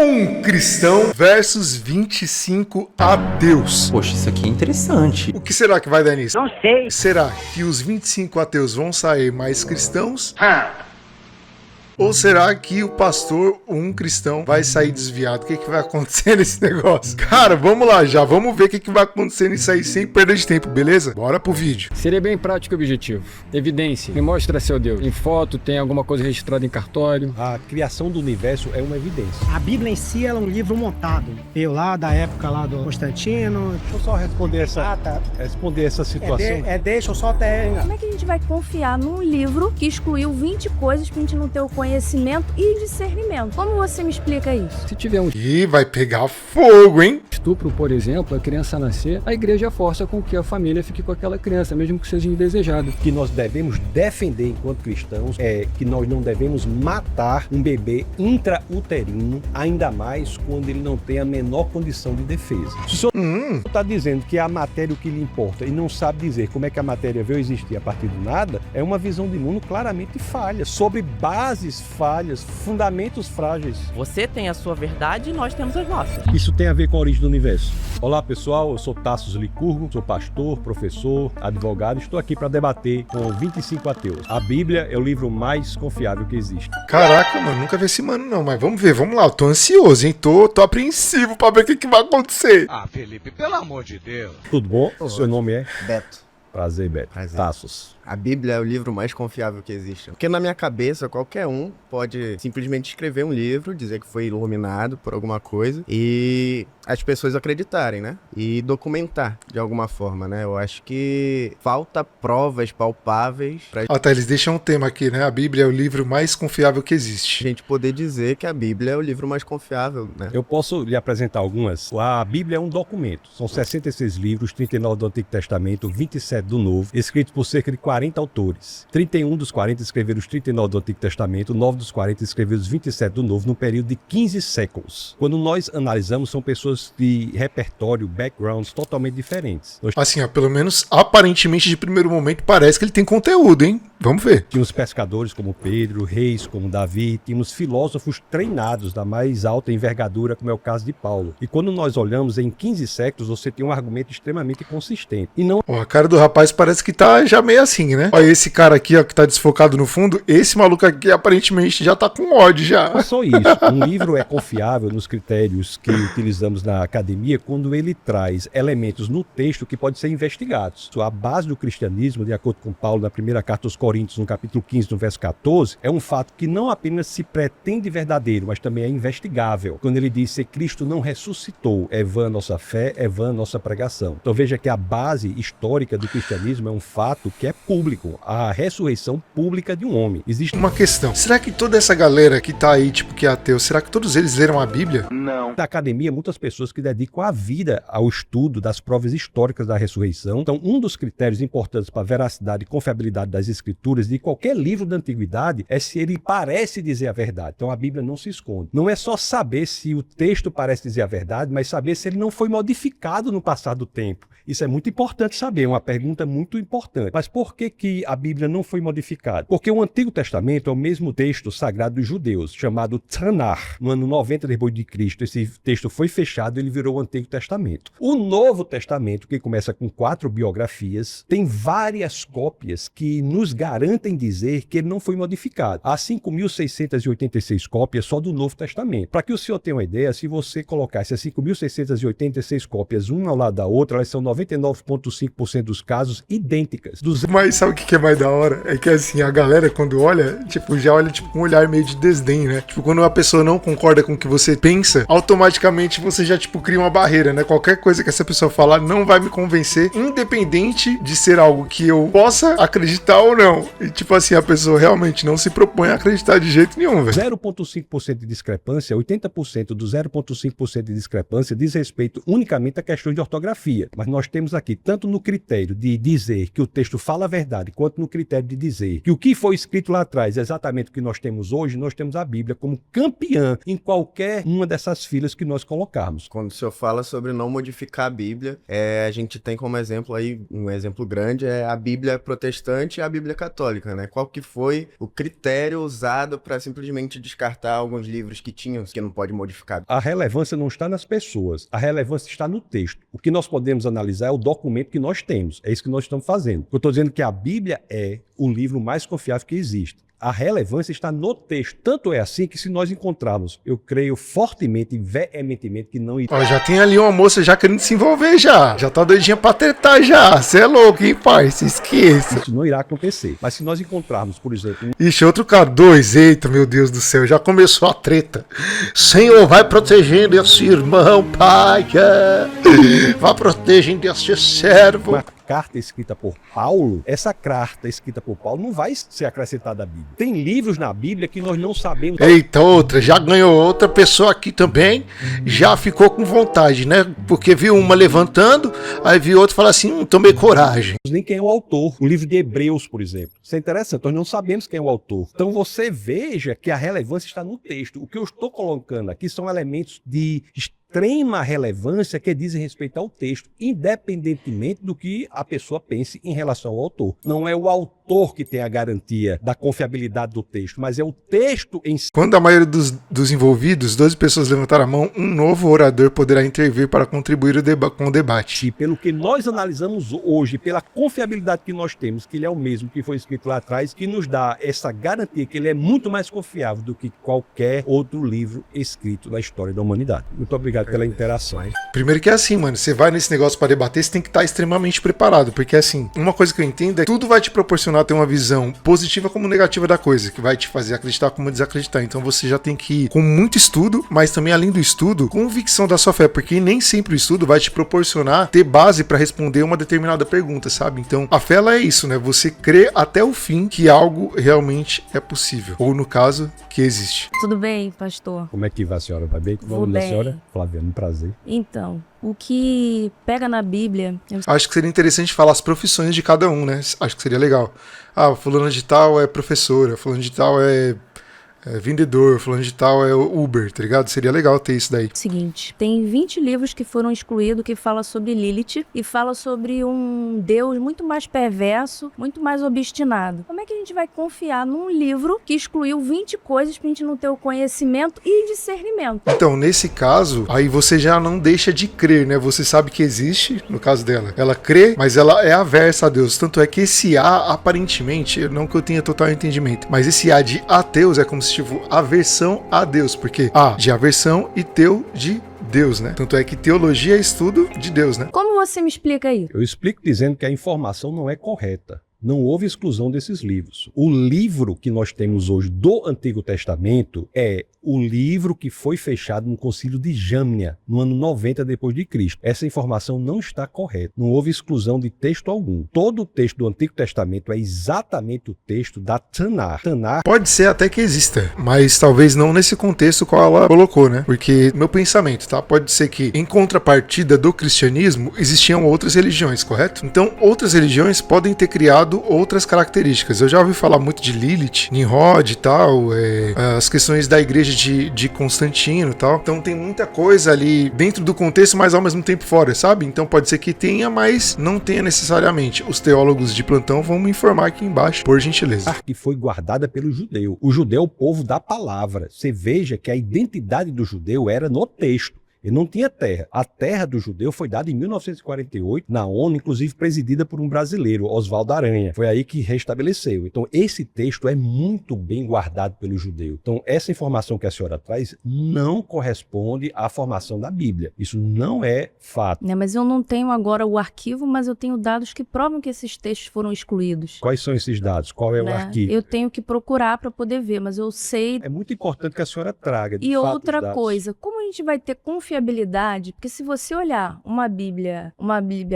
Um cristão versus 25 ateus. Poxa, isso aqui é interessante. O que será que vai dar nisso? Não sei. Será que os 25 ateus vão sair mais cristãos? Ou será que o pastor, um cristão, vai sair desviado? O que vai acontecer nesse negócio? Cara, vamos lá já. Vamos ver o que vai acontecer nisso aí sem perder de tempo, beleza? Bora pro vídeo. Seria bem prático e objetivo. Evidência. Me mostra seu Deus. Em foto, tem alguma coisa registrada em cartório. A criação do universo é uma evidência. A Bíblia em si ela é um livro montado. Eu lá da época lá do Constantino. Deixa eu só responder essa situação. Deixa eu só até... Como é que a gente vai confiar num livro que excluiu 20 coisas pra gente não ter o conhecimento e discernimento? Como você me explica isso? Se tiver um Ih, vai pegar fogo, hein? estupro, por exemplo, a criança nascer, a igreja força com que a família fique com aquela criança, mesmo que seja indesejado. O que nós devemos defender enquanto cristãos é que nós não devemos matar um bebê intrauterino, ainda mais quando ele não tem a menor condição de defesa. Se o senhor está dizendo que é a matéria o que lhe importa e não sabe dizer como é que a matéria veio existir a partir do nada, é uma visão de mundo claramente falha, sobre bases falhas, fundamentos frágeis. Você tem a sua verdade e nós temos as nossas. Isso tem a ver com a origem do universo. Olá pessoal, eu sou Tassos Licurgo, sou pastor, professor, advogado, estou aqui para debater com 25 ateus. A Bíblia é o livro mais confiável que existe. Caraca, mano, nunca vi esse mano não, mas vamos ver, vamos lá, eu tô ansioso, hein, tô apreensivo pra ver o que vai acontecer. Ah, Felipe, pelo amor de Deus. Tudo bom? O seu nome é? Beto. Prazer, Beto. Prazer. Tassos. A Bíblia é o livro mais confiável que existe. Porque na minha cabeça, qualquer um pode simplesmente escrever um livro, dizer que foi iluminado por alguma coisa e as pessoas acreditarem, né? E documentar de alguma forma, né? Eu acho que falta provas palpáveis pra Eles deixam um tema aqui, né? A Bíblia é o livro mais confiável que existe. gente poder dizer que a Bíblia é o livro mais confiável, né? Eu posso lhe apresentar algumas. A Bíblia é um documento. São 66 livros, 39 do Antigo Testamento, 27 do Novo, escritos por cerca de 40 autores. 31 dos 40 escreveram os 39 do Antigo Testamento, 9 dos 40 escreveram os 27 do Novo, num período de 15 séculos. Quando nós analisamos, são pessoas de repertório, backgrounds totalmente diferentes. Nós Assim, ó, pelo menos aparentemente de primeiro momento parece que ele tem conteúdo, hein? Vamos ver. tínhamos pescadores como Pedro, reis como Davi, tínhamos filósofos treinados da mais alta envergadura, como é o caso de Paulo. E quando nós olhamos em 15 séculos, você tem um argumento extremamente consistente. E não Ó, a cara do rapaz parece que tá já meio assim, né? Olha esse cara aqui, ó, que tá desfocado no fundo, esse maluco aqui aparentemente já tá com ódio já. é só isso. Um livro é confiável nos critérios que utilizamos na academia quando ele traz elementos no texto que podem ser investigados. A base do cristianismo, de acordo com Paulo, na primeira carta aos Coríntios, no capítulo 15, no verso 14, é um fato que não apenas se pretende verdadeiro, mas também é investigável. Quando ele diz que Cristo não ressuscitou, é vã a nossa fé, é vã a nossa pregação. Então veja que a base histórica do cristianismo é um fato que é público, a ressurreição pública de um homem. Existe Uma questão, será que toda essa galera que tá aí, tipo, que é ateu, será que todos eles leram a Bíblia? na academia muitas pessoas que dedicam a vida ao estudo das provas históricas da ressurreição. Então, um dos critérios importantes para a veracidade e confiabilidade das escrituras de qualquer livro da antiguidade é se ele parece dizer a verdade. Então, a Bíblia não se esconde. Não é só saber se o texto parece dizer a verdade, mas saber se ele não foi modificado no passar do tempo. Isso é muito importante saber, é uma pergunta muito importante. Mas por que a Bíblia não foi modificada? Porque o Antigo Testamento é o mesmo texto sagrado dos judeus, chamado Tanakh. No ano 90 depois de Cristo, esse texto foi fechado e ele virou o Antigo Testamento. O Novo Testamento, que começa com 4 biografias, tem várias cópias que nos garantem dizer que ele não foi modificado. Há 5.686 cópias só do Novo Testamento. Para que o senhor tenha uma ideia, se você colocar essas 5.686 cópias uma ao lado da outra, elas são 99,5% dos casos idênticas. Mas sabe o que é mais da hora? É que assim, a galera quando olha, tipo, já olha tipo com um olhar meio de desdém, né? Tipo, quando uma pessoa não concorda com o que você pensa, automaticamente você já, tipo, cria uma barreira, né? Qualquer coisa que essa pessoa falar não vai me convencer, independente de ser algo que eu possa acreditar ou não. E tipo assim, a pessoa realmente não se propõe a acreditar de jeito nenhum, velho. 0,5% de discrepância, 80% do 0,5% de discrepância diz respeito unicamente a questões de ortografia. Mas nós temos aqui, tanto no critério de dizer que o texto fala a verdade, quanto no critério de dizer que o que foi escrito lá atrás é exatamente o que nós temos hoje, nós temos a Bíblia como campeã em qualquer uma dessas filas que nós colocarmos. Quando o senhor fala sobre não modificar a Bíblia, a gente tem como exemplo aí, um exemplo grande, é a Bíblia protestante e a Bíblia católica. Católica, né? Qual que foi o critério usado para simplesmente descartar alguns livros que tinham, que não pode modificar? A relevância não está nas pessoas, a relevância está no texto. O que nós podemos analisar é o documento que nós temos, é isso que nós estamos fazendo. Eu estou dizendo que a Bíblia é o livro mais confiável que existe. A relevância está no texto. Tanto é assim que se nós encontrarmos, eu creio fortemente e veementemente que não... Ó, já tem ali uma moça já querendo se envolver já. Já tá doidinha pra tretar já. Você é louco, hein, pai? Se esqueça. Isso não irá acontecer. Mas se nós encontrarmos, por exemplo... Ixi, outro cara, 2. Eita, meu Deus do céu. Já começou a treta. Senhor, vai protegendo esse irmão, pai. Vai protegendo esse servo. Uma carta escrita por Paulo, essa carta escrita por Paulo não vai ser acrescentada à Bíblia. Tem livros na Bíblia que nós não sabemos... Eita, outra. Já ganhou outra pessoa aqui também. Já ficou com vontade, né? Porque viu uma levantando, aí viu outra falar assim, tomei coragem. Nem quem é o autor. O livro de Hebreus, por exemplo. Isso é interessante, nós não sabemos quem é o autor. Então você veja que a relevância está no texto. O que eu estou colocando aqui são elementos de extrema relevância que dizem respeito ao texto, independentemente do que a pessoa pense em relação ao autor. Não é o autor que tem a garantia da confiabilidade do texto, mas é o texto em si. Quando a maioria dos envolvidos, 12 pessoas levantaram a mão, um novo orador poderá intervir para contribuir com o debate. E pelo que nós analisamos hoje, pela confiabilidade que nós temos, que ele é o mesmo que foi escrito lá atrás, que nos dá essa garantia que ele é muito mais confiável do que qualquer outro livro escrito na história da humanidade. Muito obrigado pela interação. Primeiro que é assim, mano, você vai nesse negócio para debater, você tem que estar extremamente preparado, porque assim, uma coisa que eu entendo é que tudo vai te proporcionar ter uma visão positiva como negativa da coisa, que vai te fazer acreditar como desacreditar. Então você já tem que ir com muito estudo, mas também além do estudo, convicção da sua fé, porque nem sempre o estudo vai te proporcionar ter base para responder uma determinada pergunta, sabe? Então a fé, ela é isso, né? Você crê até o fim que algo realmente é possível, ou no caso, que existe. Tudo bem, pastor? Como é que vai, senhora? Vai bem? Vou Vamos da bem. senhora? Flaviano, um prazer. Então, o que pega na Bíblia... Acho que seria interessante falar as profissões de cada um, né? Acho que seria legal. Ah, fulano de tal é professora, fulano de tal é vendedor, fulano de tal é Uber, tá ligado? Seria legal ter isso daí. Seguinte, tem 20 livros que foram excluídos que fala sobre Lilith e fala sobre um Deus muito mais perverso, muito mais obstinado. Como é que a gente vai confiar num livro que excluiu 20 coisas pra gente não ter o conhecimento e discernimento? Então, nesse caso, aí você já não deixa de crer, né? Você sabe que existe, no caso dela. Ela crê, mas ela é aversa a Deus. Tanto é que esse A, aparentemente, não que eu tenha total entendimento, mas esse A de ateus é como se tipo aversão a Deus, porque A de aversão e teu de Deus, né? Tanto é que teologia é estudo de Deus, né? Como você me explica isso? Eu explico dizendo que a informação não é correta. Não houve exclusão desses livros. O livro que nós temos hoje do Antigo Testamento é o livro que foi fechado no Concílio de Jâmnia, no ano 90 depois de Cristo. Essa informação não está correta. Não houve exclusão de texto algum. Todo o texto do Antigo Testamento é exatamente o texto da Tanar. Tanar pode ser até que exista, mas talvez não nesse contexto qual ela colocou, né? Porque meu pensamento, tá? Pode ser que em contrapartida do cristianismo existiam outras religiões, correto? Então outras religiões podem ter criado outras características. Eu já ouvi falar muito de Lilith, Nimrod e tal, as questões da igreja de Constantino e tal. Então tem muita coisa ali dentro do contexto, mas ao mesmo tempo fora, sabe? Então pode ser que tenha, mas não tenha necessariamente. Os teólogos de plantão vão me informar aqui embaixo, por gentileza. que foi guardada pelo judeu. O judeu é o povo da palavra. Você veja que a identidade do judeu era no texto. Ele não tinha terra. A terra do judeu foi dada em 1948 na ONU, inclusive presidida por um brasileiro, Oswaldo Aranha. Foi aí que restabeleceu. Então, esse texto é muito bem guardado pelo judeu. Então, essa informação que a senhora traz não corresponde à formação da Bíblia. Isso não é fato. Mas eu não tenho agora o arquivo, mas eu tenho dados que provam que esses textos foram excluídos. Quais são esses dados? Qual é o arquivo? Eu tenho que procurar para poder ver, mas eu sei. É muito importante que a senhora traga. E outra coisa, como a gente vai ter confiabilidade? Porque se você olhar uma Bíblia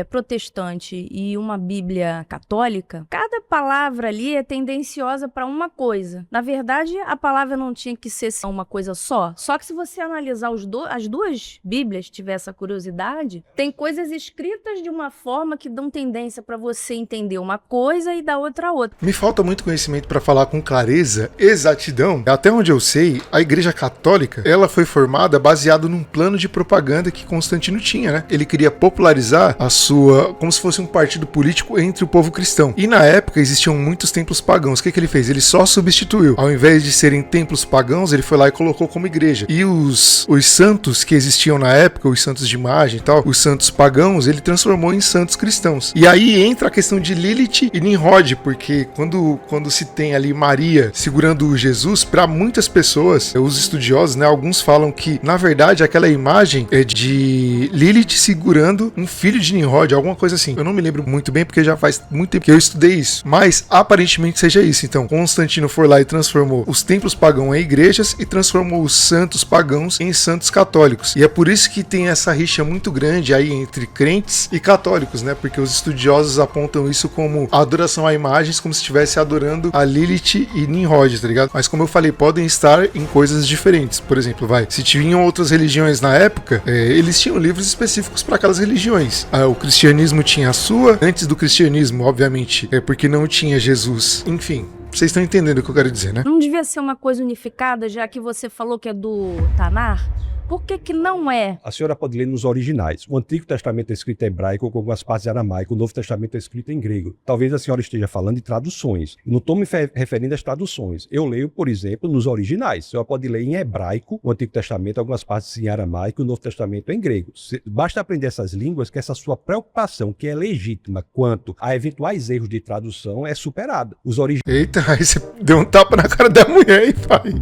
protestante e uma Bíblia católica, cada palavra ali é tendenciosa para uma coisa. Na verdade, a palavra não tinha que ser uma coisa só. Só que se você analisar as duas Bíblias, tiver essa curiosidade, tem coisas escritas de uma forma que dão tendência para você entender uma coisa e da outra. Me falta muito conhecimento para falar com clareza, exatidão. Até onde eu sei, a Igreja Católica, ela foi formada baseada baseado num plano de propaganda que Constantino tinha, né? Ele queria popularizar a sua, como se fosse um partido político entre o povo cristão. E na época existiam muitos templos pagãos. O que ele fez? Ele só substituiu. Ao invés de serem templos pagãos, ele foi lá e colocou como igreja. E os santos que existiam na época, os santos de imagem e tal, os santos pagãos, ele transformou em santos cristãos. E aí entra a questão de Lilith e Nimrod, porque quando se tem ali Maria segurando Jesus, para muitas pessoas, os estudiosos, né, alguns falam que, na verdade, aquela imagem é de Lilith segurando um filho de Nimrod, alguma coisa assim. Eu não me lembro muito bem, porque já faz muito tempo que eu estudei isso. Mas, aparentemente, seja isso. Então, Constantino foi lá e transformou os templos pagãos em igrejas e transformou os santos pagãos em santos católicos. E é por isso que tem essa rixa muito grande aí entre crentes e católicos, né? Porque os estudiosos apontam isso como adoração a imagens, como se estivesse adorando a Lilith e Nimrod, tá ligado? Mas como eu falei, podem estar em coisas diferentes. Por exemplo, se tinham outras religiões na época, eles tinham livros específicos para aquelas religiões. O cristianismo tinha a sua, antes do cristianismo, obviamente, porque não tinha Jesus. Enfim, vocês estão entendendo o que eu quero dizer, né? Não devia ser uma coisa unificada, já que você falou que é do Tanar? Por que não é? A senhora pode ler nos originais. O Antigo Testamento é escrito em hebraico com algumas partes em aramaico, o Novo Testamento é escrito em grego. Talvez a senhora esteja falando de traduções. Não estou me referindo às traduções. Eu leio, por exemplo, nos originais. A senhora pode ler em hebraico o Antigo Testamento, algumas partes em aramaico, o Novo Testamento em grego. Basta aprender essas línguas que essa sua preocupação, que é legítima quanto a eventuais erros de tradução, é superada. Os Eita, aí você deu um tapa na cara da mulher, hein, pai?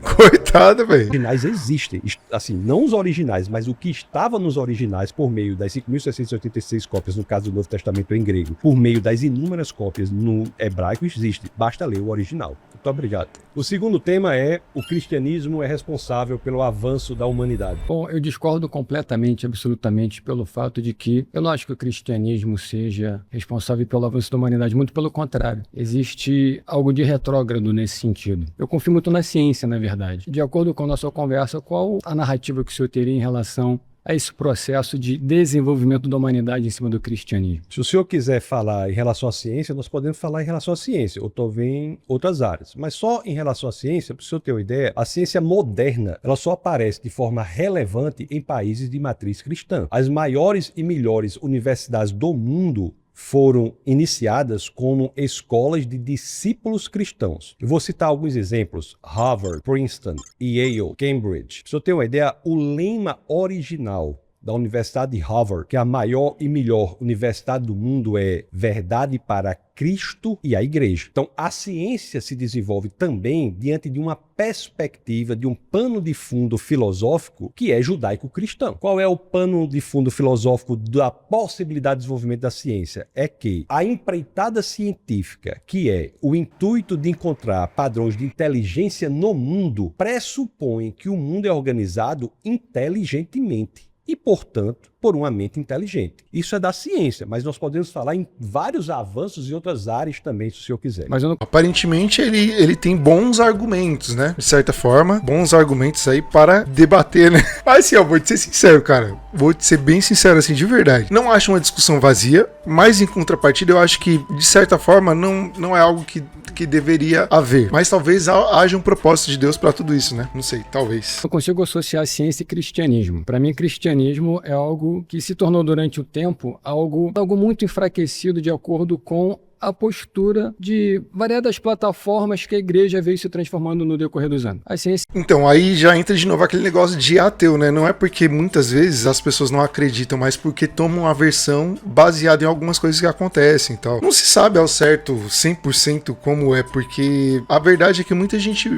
Coitada, velho. Originais existem, assim, não os originais, mas o que estava nos originais por meio das 5.686 cópias, no caso do Novo Testamento em grego, por meio das inúmeras cópias no hebraico, existe. Basta ler o original. Muito obrigado. O segundo tema é: o cristianismo é responsável pelo avanço da humanidade. Bom, eu discordo completamente, absolutamente, pelo fato de que eu não acho que o cristianismo seja responsável pelo avanço da humanidade, muito pelo contrário. Existe algo de retrógrado nesse sentido. Eu confio muito na ciência, na verdade. De acordo com a nossa conversa, qual a narrativa que o senhor teria em relação a esse processo de desenvolvimento da humanidade em cima do cristianismo? Se o senhor quiser falar em relação à ciência, nós podemos falar em relação à ciência, ou talvez em outras áreas. Mas só em relação à ciência, para o senhor ter uma ideia, a ciência moderna, ela só aparece de forma relevante em países de matriz cristã. As maiores e melhores universidades do mundo foram iniciadas como escolas de discípulos cristãos. Eu vou citar alguns exemplos: Harvard, Princeton, Yale, Cambridge. Para você ter uma ideia, o lema original da Universidade de Harvard, que é a maior e melhor universidade do mundo, é verdade para Cristo e a Igreja. Então, a ciência se desenvolve também diante de uma perspectiva, de um pano de fundo filosófico que é judaico-cristão. Qual é o pano de fundo filosófico da possibilidade de desenvolvimento da ciência? É que a empreitada científica, que é o intuito de encontrar padrões de inteligência no mundo, pressupõe que o mundo é organizado inteligentemente e, portanto, por uma mente inteligente. Isso é da ciência, mas nós podemos falar em vários avanços em outras áreas também, se o senhor quiser. Mas eu não... Aparentemente, ele tem bons argumentos, né? De certa forma, bons argumentos aí para debater, né? Mas assim, ó, vou te ser sincero, cara. Vou te ser bem sincero, assim, de verdade. Não acho uma discussão vazia, mas em contrapartida, eu acho que, de certa forma, não é algo que deveria haver. Mas talvez haja um propósito de Deus para tudo isso, né? Não sei, talvez. Eu consigo associar ciência e cristianismo. Para mim, cristianismo é algo que se tornou durante o tempo algo muito enfraquecido de acordo com a postura de variadas plataformas que a igreja veio se transformando no decorrer dos anos. A ciência... Então, aí já entra de novo aquele negócio de ateu, né? Não é porque muitas vezes as pessoas não acreditam, mas porque tomam a versão baseada em algumas coisas que acontecem e tal. Não se sabe ao certo 100% como é, porque a verdade é que muita gente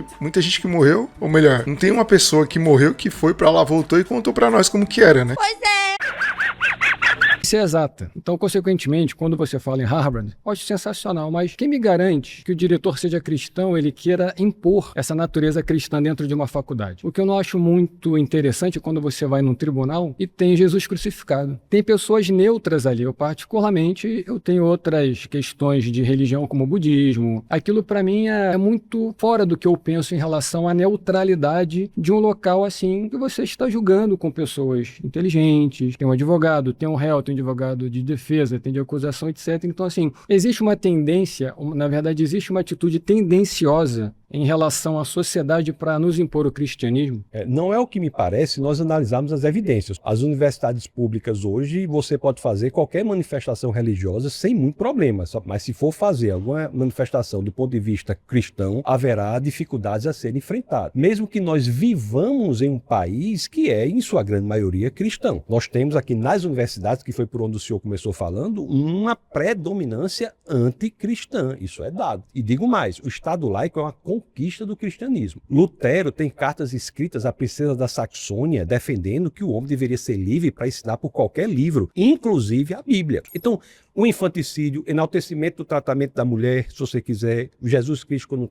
que morreu, ou melhor, não tem uma pessoa que morreu que foi pra lá, voltou e contou pra nós como que era, né? Pois é! Isso é exata. Então, consequentemente, quando você fala em Harvard, eu acho sensacional, mas quem me garante que o diretor seja cristão, ele queira impor essa natureza cristã dentro de uma faculdade? O que eu não acho muito interessante é quando você vai num tribunal e tem Jesus crucificado. Tem pessoas neutras ali. Eu, particularmente, eu tenho outras questões de religião, como o budismo. Aquilo, para mim, é muito fora do que eu penso em relação à neutralidade de um local assim, que você está julgando com pessoas inteligentes, tem um advogado, tem um réu, tem advogado de defesa, tem de acusação, etc. Então, assim, existe uma tendência, na verdade, existe uma atitude tendenciosa em relação à sociedade para nos impor o cristianismo? Não é o que me parece nós analisarmos as evidências. As universidades públicas hoje, você pode fazer qualquer manifestação religiosa sem muito problema, mas se for fazer alguma manifestação do ponto de vista cristão, haverá dificuldades a serem enfrentadas. Mesmo que nós vivamos em um país que é, em sua grande maioria, cristão. Nós temos aqui nas universidades, que foi por onde o senhor começou falando, uma predominância anticristã. Isso é dado. E digo mais, o Estado laico é uma conquista do cristianismo. Lutero tem cartas escritas à princesa da Saxônia defendendo que o homem deveria ser livre para ensinar por qualquer livro, inclusive a Bíblia. Então, o infanticídio, enaltecimento do tratamento da mulher, se você quiser, Jesus Cristo, quando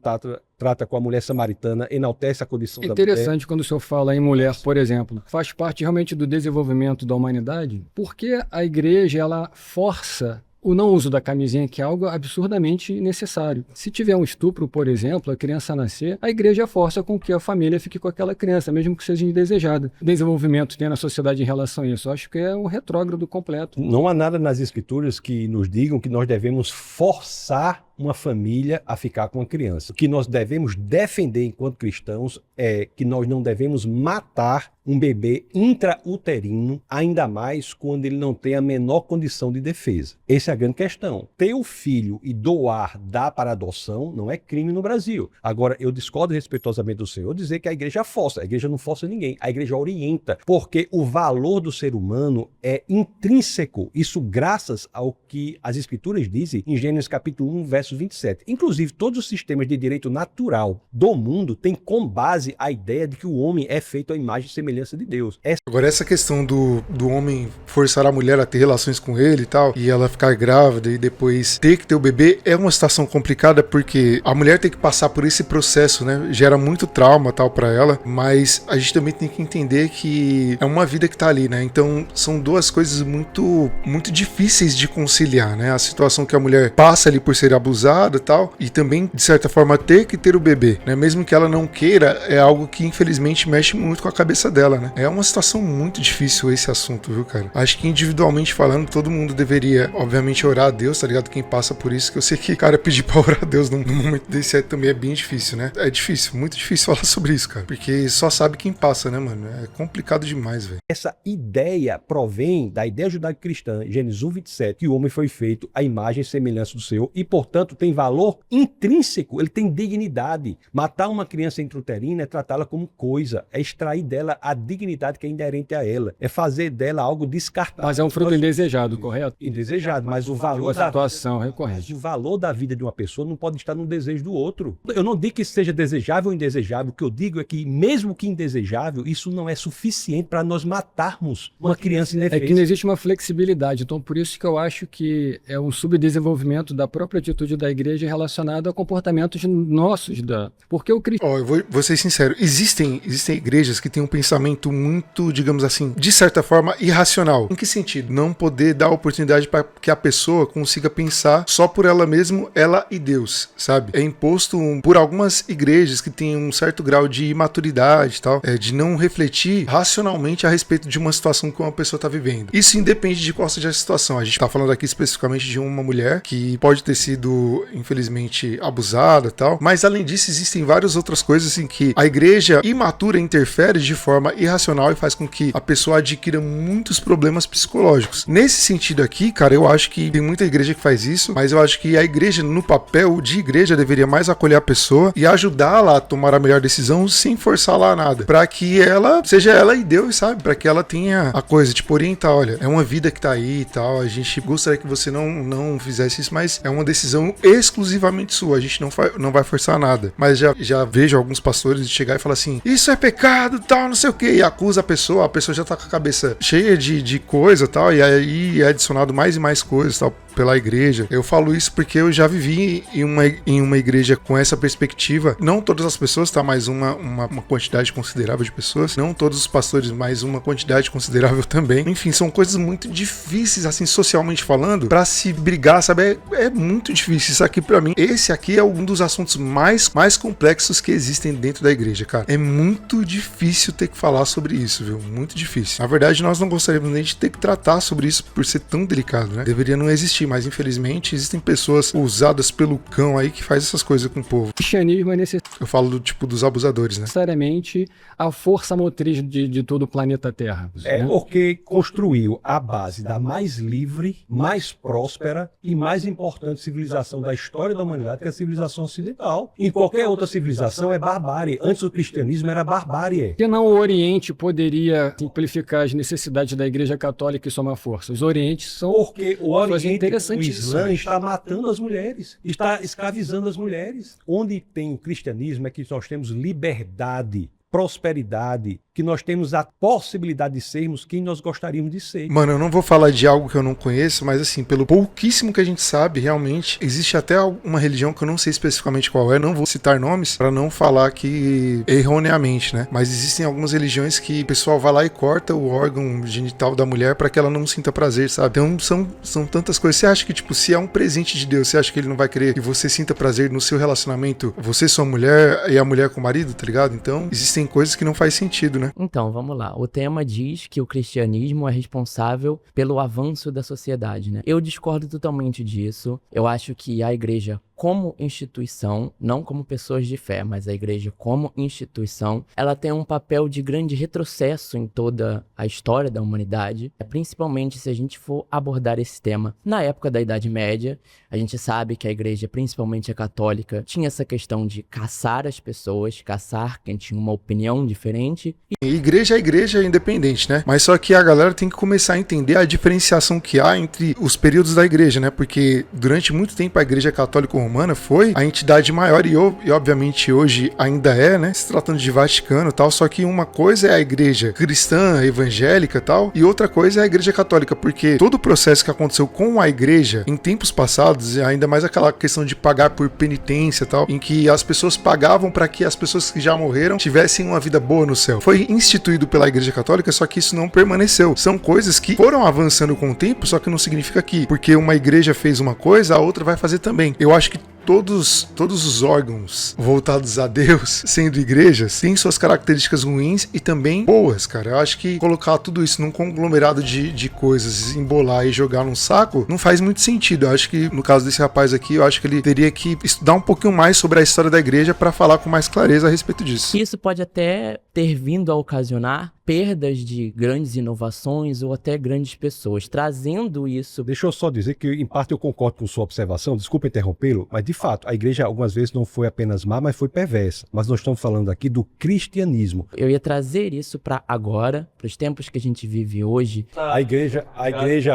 trata com a mulher samaritana, enaltece a condição da mulher. Interessante quando o senhor fala em mulher, por exemplo. Faz parte realmente do desenvolvimento da humanidade? Porque a igreja, ela força o não uso da camisinha, que é algo absurdamente necessário. Se tiver um estupro, por exemplo, a criança nascer, a igreja força com que a família fique com aquela criança, mesmo que seja indesejada. Desenvolvimento tem na sociedade em relação a isso. Eu acho que é um retrógrado completo. Não há nada nas escrituras que nos digam que nós devemos forçar uma família a ficar com a criança. O que nós devemos defender enquanto cristãos é que nós não devemos matar um bebê intrauterino, ainda mais quando ele não tem a menor condição de defesa. Essa é a grande questão. Ter o filho e dar para adoção não é crime no Brasil. Agora, eu discordo respeitosamente do senhor dizer que a igreja força. A igreja não força ninguém. A igreja orienta, porque o valor do ser humano é intrínseco. Isso graças ao que as escrituras dizem em Gênesis capítulo 1, verso 27. Inclusive, todos os sistemas de direito natural do mundo têm como base a ideia de que o homem é feito à imagem e semelhança de Deus. Agora, essa questão do homem forçar a mulher a ter relações com ele e tal, e ela ficar grávida e depois ter que ter o bebê, é uma situação complicada porque a mulher tem que passar por esse processo, né? Gera muito trauma tal pra ela, mas a gente também tem que entender que é uma vida que tá ali, né? Então, são duas coisas muito, muito difíceis de conciliar, né? A situação que a mulher passa ali por ser abusada e tal, e também, de certa forma, ter que ter o bebê, né? Mesmo que ela não queira, é algo que, infelizmente, mexe muito com a cabeça dela, né? É uma situação muito difícil esse assunto, viu, cara? Acho que, individualmente falando, todo mundo deveria, obviamente, orar a Deus, tá ligado? Quem passa por isso, que eu sei que, cara, pedir pra orar a Deus num momento desse também é bem difícil, né? É difícil, muito difícil falar sobre isso, cara, porque só sabe quem passa, né, mano? É complicado demais, velho. Essa ideia provém da ideia judaico-cristã, Gênesis 1, 27, que o homem foi feito à imagem e semelhança do Senhor e, portanto, tem valor intrínseco, ele tem dignidade. Matar uma criança intrauterina é tratá-la como coisa, é extrair dela a dignidade que é inerente a ela, é fazer dela algo descartável. Mas é um fruto indesejado, correto? Indesejado, mas o valor da situação é correto. O valor da vida de uma pessoa não pode estar no desejo do outro. Eu não digo que isso seja desejável ou indesejável, o que eu digo é que, mesmo que indesejável, isso não é suficiente para nós matarmos uma criança indefesa. É que não existe uma flexibilidade, então por isso que eu acho que é um subdesenvolvimento da própria atitude da igreja relacionado a comportamentos nossos, porque o cristão... Eu vou ser sincero, existem igrejas que têm um pensamento muito, digamos assim, de certa forma irracional. Em que sentido? Não poder dar oportunidade para que a pessoa consiga pensar só por ela mesma, ela e Deus, sabe? É imposto por algumas igrejas que têm um certo grau de imaturidade e tal, de não refletir racionalmente a respeito de uma situação que uma pessoa está vivendo. Isso independe de qual seja a situação. A gente está falando aqui especificamente de uma mulher que pode ter sido, infelizmente, abusada e tal, mas além disso existem várias outras coisas em que a igreja imatura interfere de forma irracional e faz com que a pessoa adquira muitos problemas psicológicos. Nesse sentido aqui, cara, eu acho que tem muita igreja que faz isso, mas eu acho que a igreja, no papel de igreja, deveria mais acolher a pessoa e ajudá-la a tomar a melhor decisão sem forçar lá nada, para que ela seja ela e Deus, sabe? Para que ela tenha a coisa, tipo, orientar, olha, é uma vida que tá aí e tal, a gente gostaria que você não fizesse isso, mas é uma decisão exclusivamente sua, a gente não vai forçar nada. Mas já vejo alguns pastores chegar e falar assim, isso é pecado, tal, não sei o que, e acusa a pessoa já tá com a cabeça cheia de coisa, tal, e aí é adicionado mais e mais coisas, tal, pela igreja. Eu falo isso porque eu já vivi em uma igreja com essa perspectiva. Não todas as pessoas, tá? Mas uma quantidade considerável de pessoas. Não todos os pastores, mas uma quantidade considerável também. Enfim, são coisas muito difíceis, assim, socialmente falando, pra se brigar, sabe? É muito difícil. Isso aqui, pra mim, esse aqui é um dos assuntos mais complexos que existem dentro da igreja, cara. É muito difícil ter que falar sobre isso, viu? Muito difícil. Na verdade, nós não gostaríamos nem de ter que tratar sobre isso por ser tão delicado, né? Deveria não existir mentir, mas infelizmente existem pessoas usadas pelo cão aí que faz essas coisas com o povo. O cristianismo é Eu falo do tipo dos abusadores, né? necessariamente a força motriz de todo o planeta Terra. É né? porque construiu a base da mais livre, mais próspera e mais importante civilização da história da humanidade, que é a civilização ocidental. Em qualquer outra civilização é barbárie. Antes o cristianismo era barbárie. Que não o Oriente poderia simplificar as necessidades da Igreja Católica e somar força. Os Orientes são Porque o coisa Oriente, o interessante Islã, isso. está matando as mulheres, está escravizando as mulheres. Onde tem o cristianismo é que nós temos liberdade, prosperidade, que nós temos a possibilidade de sermos quem nós gostaríamos de ser. Mano, eu não vou falar de algo que eu não conheço, mas assim, pelo pouquíssimo que a gente sabe, realmente, existe até uma religião que eu não sei especificamente qual é, não vou citar nomes, pra não falar que erroneamente, né? Mas existem algumas religiões que o pessoal vai lá e corta o órgão genital da mulher pra que ela não sinta prazer, sabe? Então são tantas coisas. Você acha que, tipo, se é um presente de Deus, você acha que ele não vai querer que você sinta prazer no seu relacionamento, você, sua mulher e a mulher com o marido, tá ligado? Então, existem coisas que não faz sentido, né? Então, vamos lá. O tema diz que o cristianismo é responsável pelo avanço da sociedade, né? Eu discordo totalmente disso. Eu acho que a igreja, como instituição, não como pessoas de fé, mas a igreja como instituição, ela tem um papel de grande retrocesso em toda a história da humanidade, principalmente se a gente for abordar esse tema na época da Idade Média. A gente sabe que a igreja, principalmente a católica, tinha essa questão de caçar as pessoas, caçar quem tinha uma opinião diferente. Igreja é igreja independente, né? Mas só que a galera tem que começar a entender a diferenciação que há entre os períodos da igreja, né? Porque durante muito tempo a igreja católica romana foi a entidade maior e obviamente hoje ainda é, né? Se tratando de Vaticano e tal, só que uma coisa é a igreja cristã, evangélica e tal, e outra coisa é a igreja católica, porque todo o processo que aconteceu com a igreja em tempos passados, ainda mais aquela questão de pagar por penitência e tal, em que as pessoas pagavam para que as pessoas que já morreram tivessem uma vida boa no céu. Foi instituído pela igreja católica, só que isso não permaneceu. São coisas que foram avançando com o tempo, só que não significa que porque uma igreja fez uma coisa, a outra vai fazer também. Eu acho que todos os órgãos voltados a Deus, sendo igrejas, têm suas características ruins e também boas, cara. Eu acho que colocar tudo isso num conglomerado de coisas, embolar e jogar num saco, não faz muito sentido. Eu acho que, no caso desse rapaz aqui, eu acho que ele teria que estudar um pouquinho mais sobre a história da igreja para falar com mais clareza a respeito disso. Isso pode até ter vindo a ocasionar perdas de grandes inovações ou até grandes pessoas, trazendo isso. Deixa eu só dizer que, em parte, eu concordo com sua observação, desculpa interrompê-lo, mas, de fato, a igreja algumas vezes não foi apenas má, mas foi perversa. Mas nós estamos falando aqui do cristianismo. Eu ia trazer isso para agora, para os tempos que a gente vive hoje. A igreja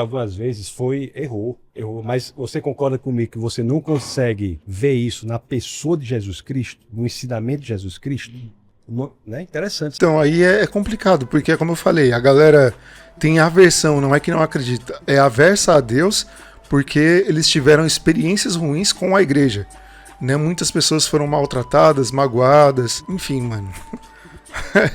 algumas vezes errou, mas você concorda comigo que você não consegue ver isso na pessoa de Jesus Cristo, no ensinamento de Jesus Cristo? Né? Interessante. Então aí é complicado, porque como eu falei, a galera tem aversão, não é que não acredita, é aversa a Deus porque eles tiveram experiências ruins com a igreja, né? Muitas pessoas foram maltratadas, magoadas, enfim, mano.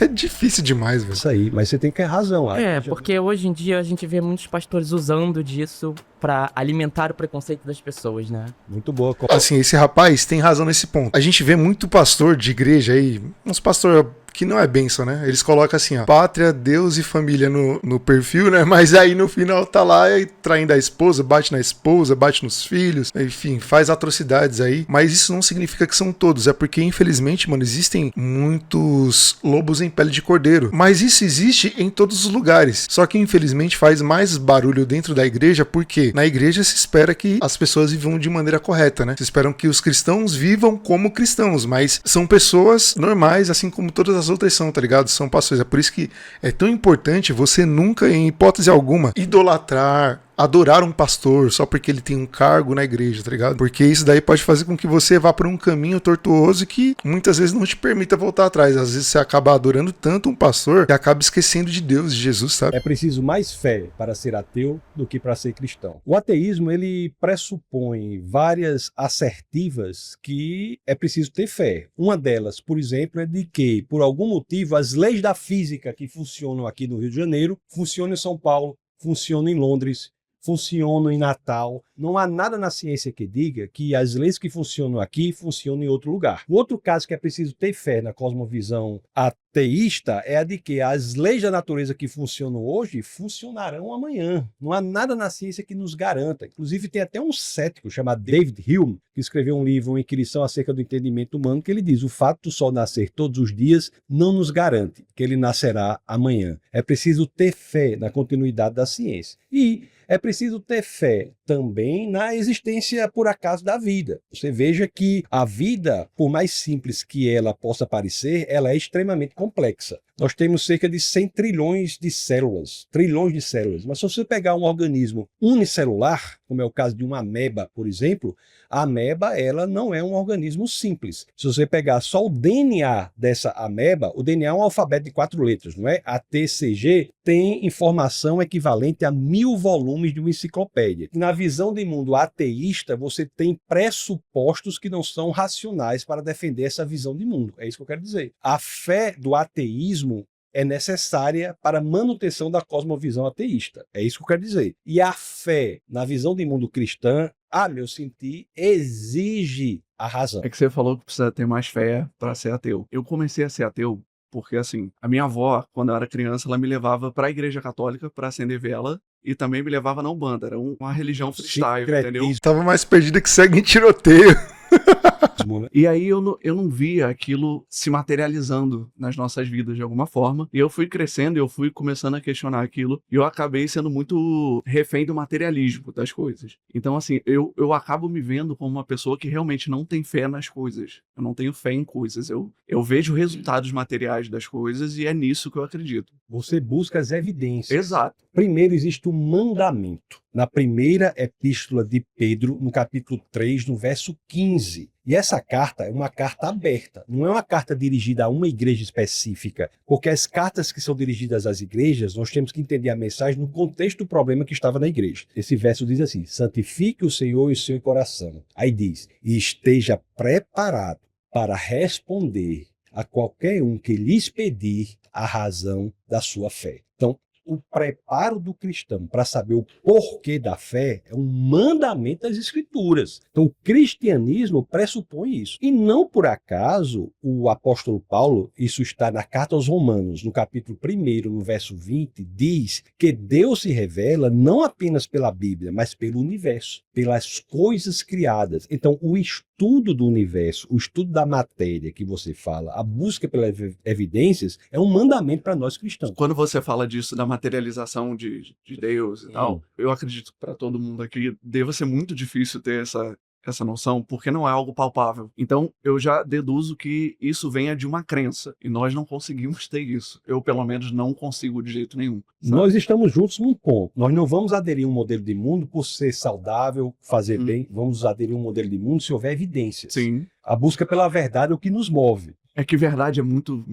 É difícil demais, velho. Isso aí, mas você tem que ter razão. Porque hoje em dia a gente vê muitos pastores usando disso para alimentar o preconceito das pessoas, né? Muito boa. Assim, esse rapaz tem razão nesse ponto. A gente vê muito pastor de igreja aí, uns pastor que não é bênção, né? Eles colocam assim, ó, pátria, Deus e família no perfil, né? Mas aí no final tá lá traindo a esposa, bate na esposa, bate nos filhos, enfim, faz atrocidades aí. Mas isso não significa que são todos, é porque infelizmente, mano, existem muitos lobos em pele de cordeiro. Mas isso existe em todos os lugares. Só que infelizmente faz mais barulho dentro da igreja, porque na igreja se espera que as pessoas vivam de maneira correta, né? Se esperam que os cristãos vivam como cristãos, mas são pessoas normais, assim como todas as outras são, tá ligado? São pastores. É por isso que é tão importante você nunca, em hipótese alguma, idolatrar, adorar um pastor só porque ele tem um cargo na igreja, tá ligado? Porque isso daí pode fazer com que você vá por um caminho tortuoso que muitas vezes não te permita voltar atrás. Às vezes você acaba adorando tanto um pastor que acaba esquecendo de Deus, de Jesus, sabe? É preciso mais fé para ser ateu do que para ser cristão. O ateísmo, ele pressupõe várias assertivas que é preciso ter fé. Uma delas, por exemplo, é de que, por algum motivo, as leis da física que funcionam aqui no Rio de Janeiro funcionam em São Paulo, funcionam em Londres, funcionam em Natal. Não há nada na ciência que diga que as leis que funcionam aqui funcionam em outro lugar. O outro caso que é preciso ter fé na cosmovisão ateísta é a de que as leis da natureza que funcionam hoje funcionarão amanhã. Não há nada na ciência que nos garanta. Inclusive tem até um cético chamado David Hume, que escreveu um livro, Uma Inquirição acerca do entendimento humano, que ele diz: o fato do sol nascer todos os dias não nos garante que ele nascerá amanhã. É preciso ter fé na continuidade da ciência. E é preciso ter fé também na existência por acaso da vida. Você veja que a vida, por mais simples que ela possa parecer, ela é extremamente complexa. Nós temos cerca de 100 trilhões de células, mas se você pegar um organismo unicelular, como é o caso de uma ameba, por exemplo, a ameba ela não é um organismo simples. Se você pegar só o DNA dessa ameba, o DNA é um alfabeto de 4 letras, não é? A TCG tem informação equivalente a 1000 volumes de uma enciclopédia. Na visão de mundo ateísta, você tem pressupostos que não são racionais para defender essa visão de mundo. É isso que eu quero dizer. A fé do ateísmo é necessária para a manutenção da cosmovisão ateísta. É isso que eu quero dizer. E a fé na visão de mundo cristã, a meu sentir, exige a razão. É que você falou que precisa ter mais fé para ser ateu. Eu comecei a ser ateu porque, assim, a minha avó, quando eu era criança, ela me levava para a igreja católica para acender vela e também me levava na Umbanda. Era uma religião freestyle, entendeu? Tava mais perdida que segue em tiroteio. E aí eu não via aquilo se materializando nas nossas vidas de alguma forma. E eu fui crescendo, eu fui começando a questionar aquilo. E eu acabei sendo muito refém do materialismo das coisas. Então, assim, eu acabo me vendo como uma pessoa que realmente não tem fé nas coisas. Eu não tenho fé em coisas. Eu vejo resultados materiais das coisas e é nisso que eu acredito. Você busca as evidências. Exato. Primeiro existe o mandamento. Na primeira epístola de Pedro, no capítulo 3, no verso 15. E essa carta é uma carta aberta, não é uma carta dirigida a uma igreja específica, porque as cartas que são dirigidas às igrejas, nós temos que entender a mensagem no contexto do problema que estava na igreja. Esse verso diz assim: santifique o Senhor em seu coração. Aí diz: e esteja preparado para responder a qualquer um que lhes pedir a razão da sua fé. Então, o preparo do cristão para saber o porquê da fé é um mandamento das Escrituras. Então, o cristianismo pressupõe isso. E não por acaso o apóstolo Paulo, isso está na carta aos Romanos, no capítulo 1, no verso 20, diz que Deus se revela não apenas pela Bíblia, mas pelo universo, pelas coisas criadas. Então, o estudo do universo, o estudo da matéria que você fala, a busca pelas evidências, é um mandamento para nós cristãos. Quando você fala disso, da materialização de Deus e tal, eu acredito que para todo mundo aqui deva ser muito difícil ter essa noção, porque não é algo palpável. Então, eu já deduzo que isso venha de uma crença, e nós não conseguimos ter isso. Eu, pelo menos, não consigo de jeito nenhum. Sabe? Nós estamos juntos num ponto. Nós não vamos aderir a um modelo de mundo por ser saudável, fazer bem. Vamos aderir a um modelo de mundo se houver evidências. Sim. A busca pela verdade é o que nos move. É que verdade é muito,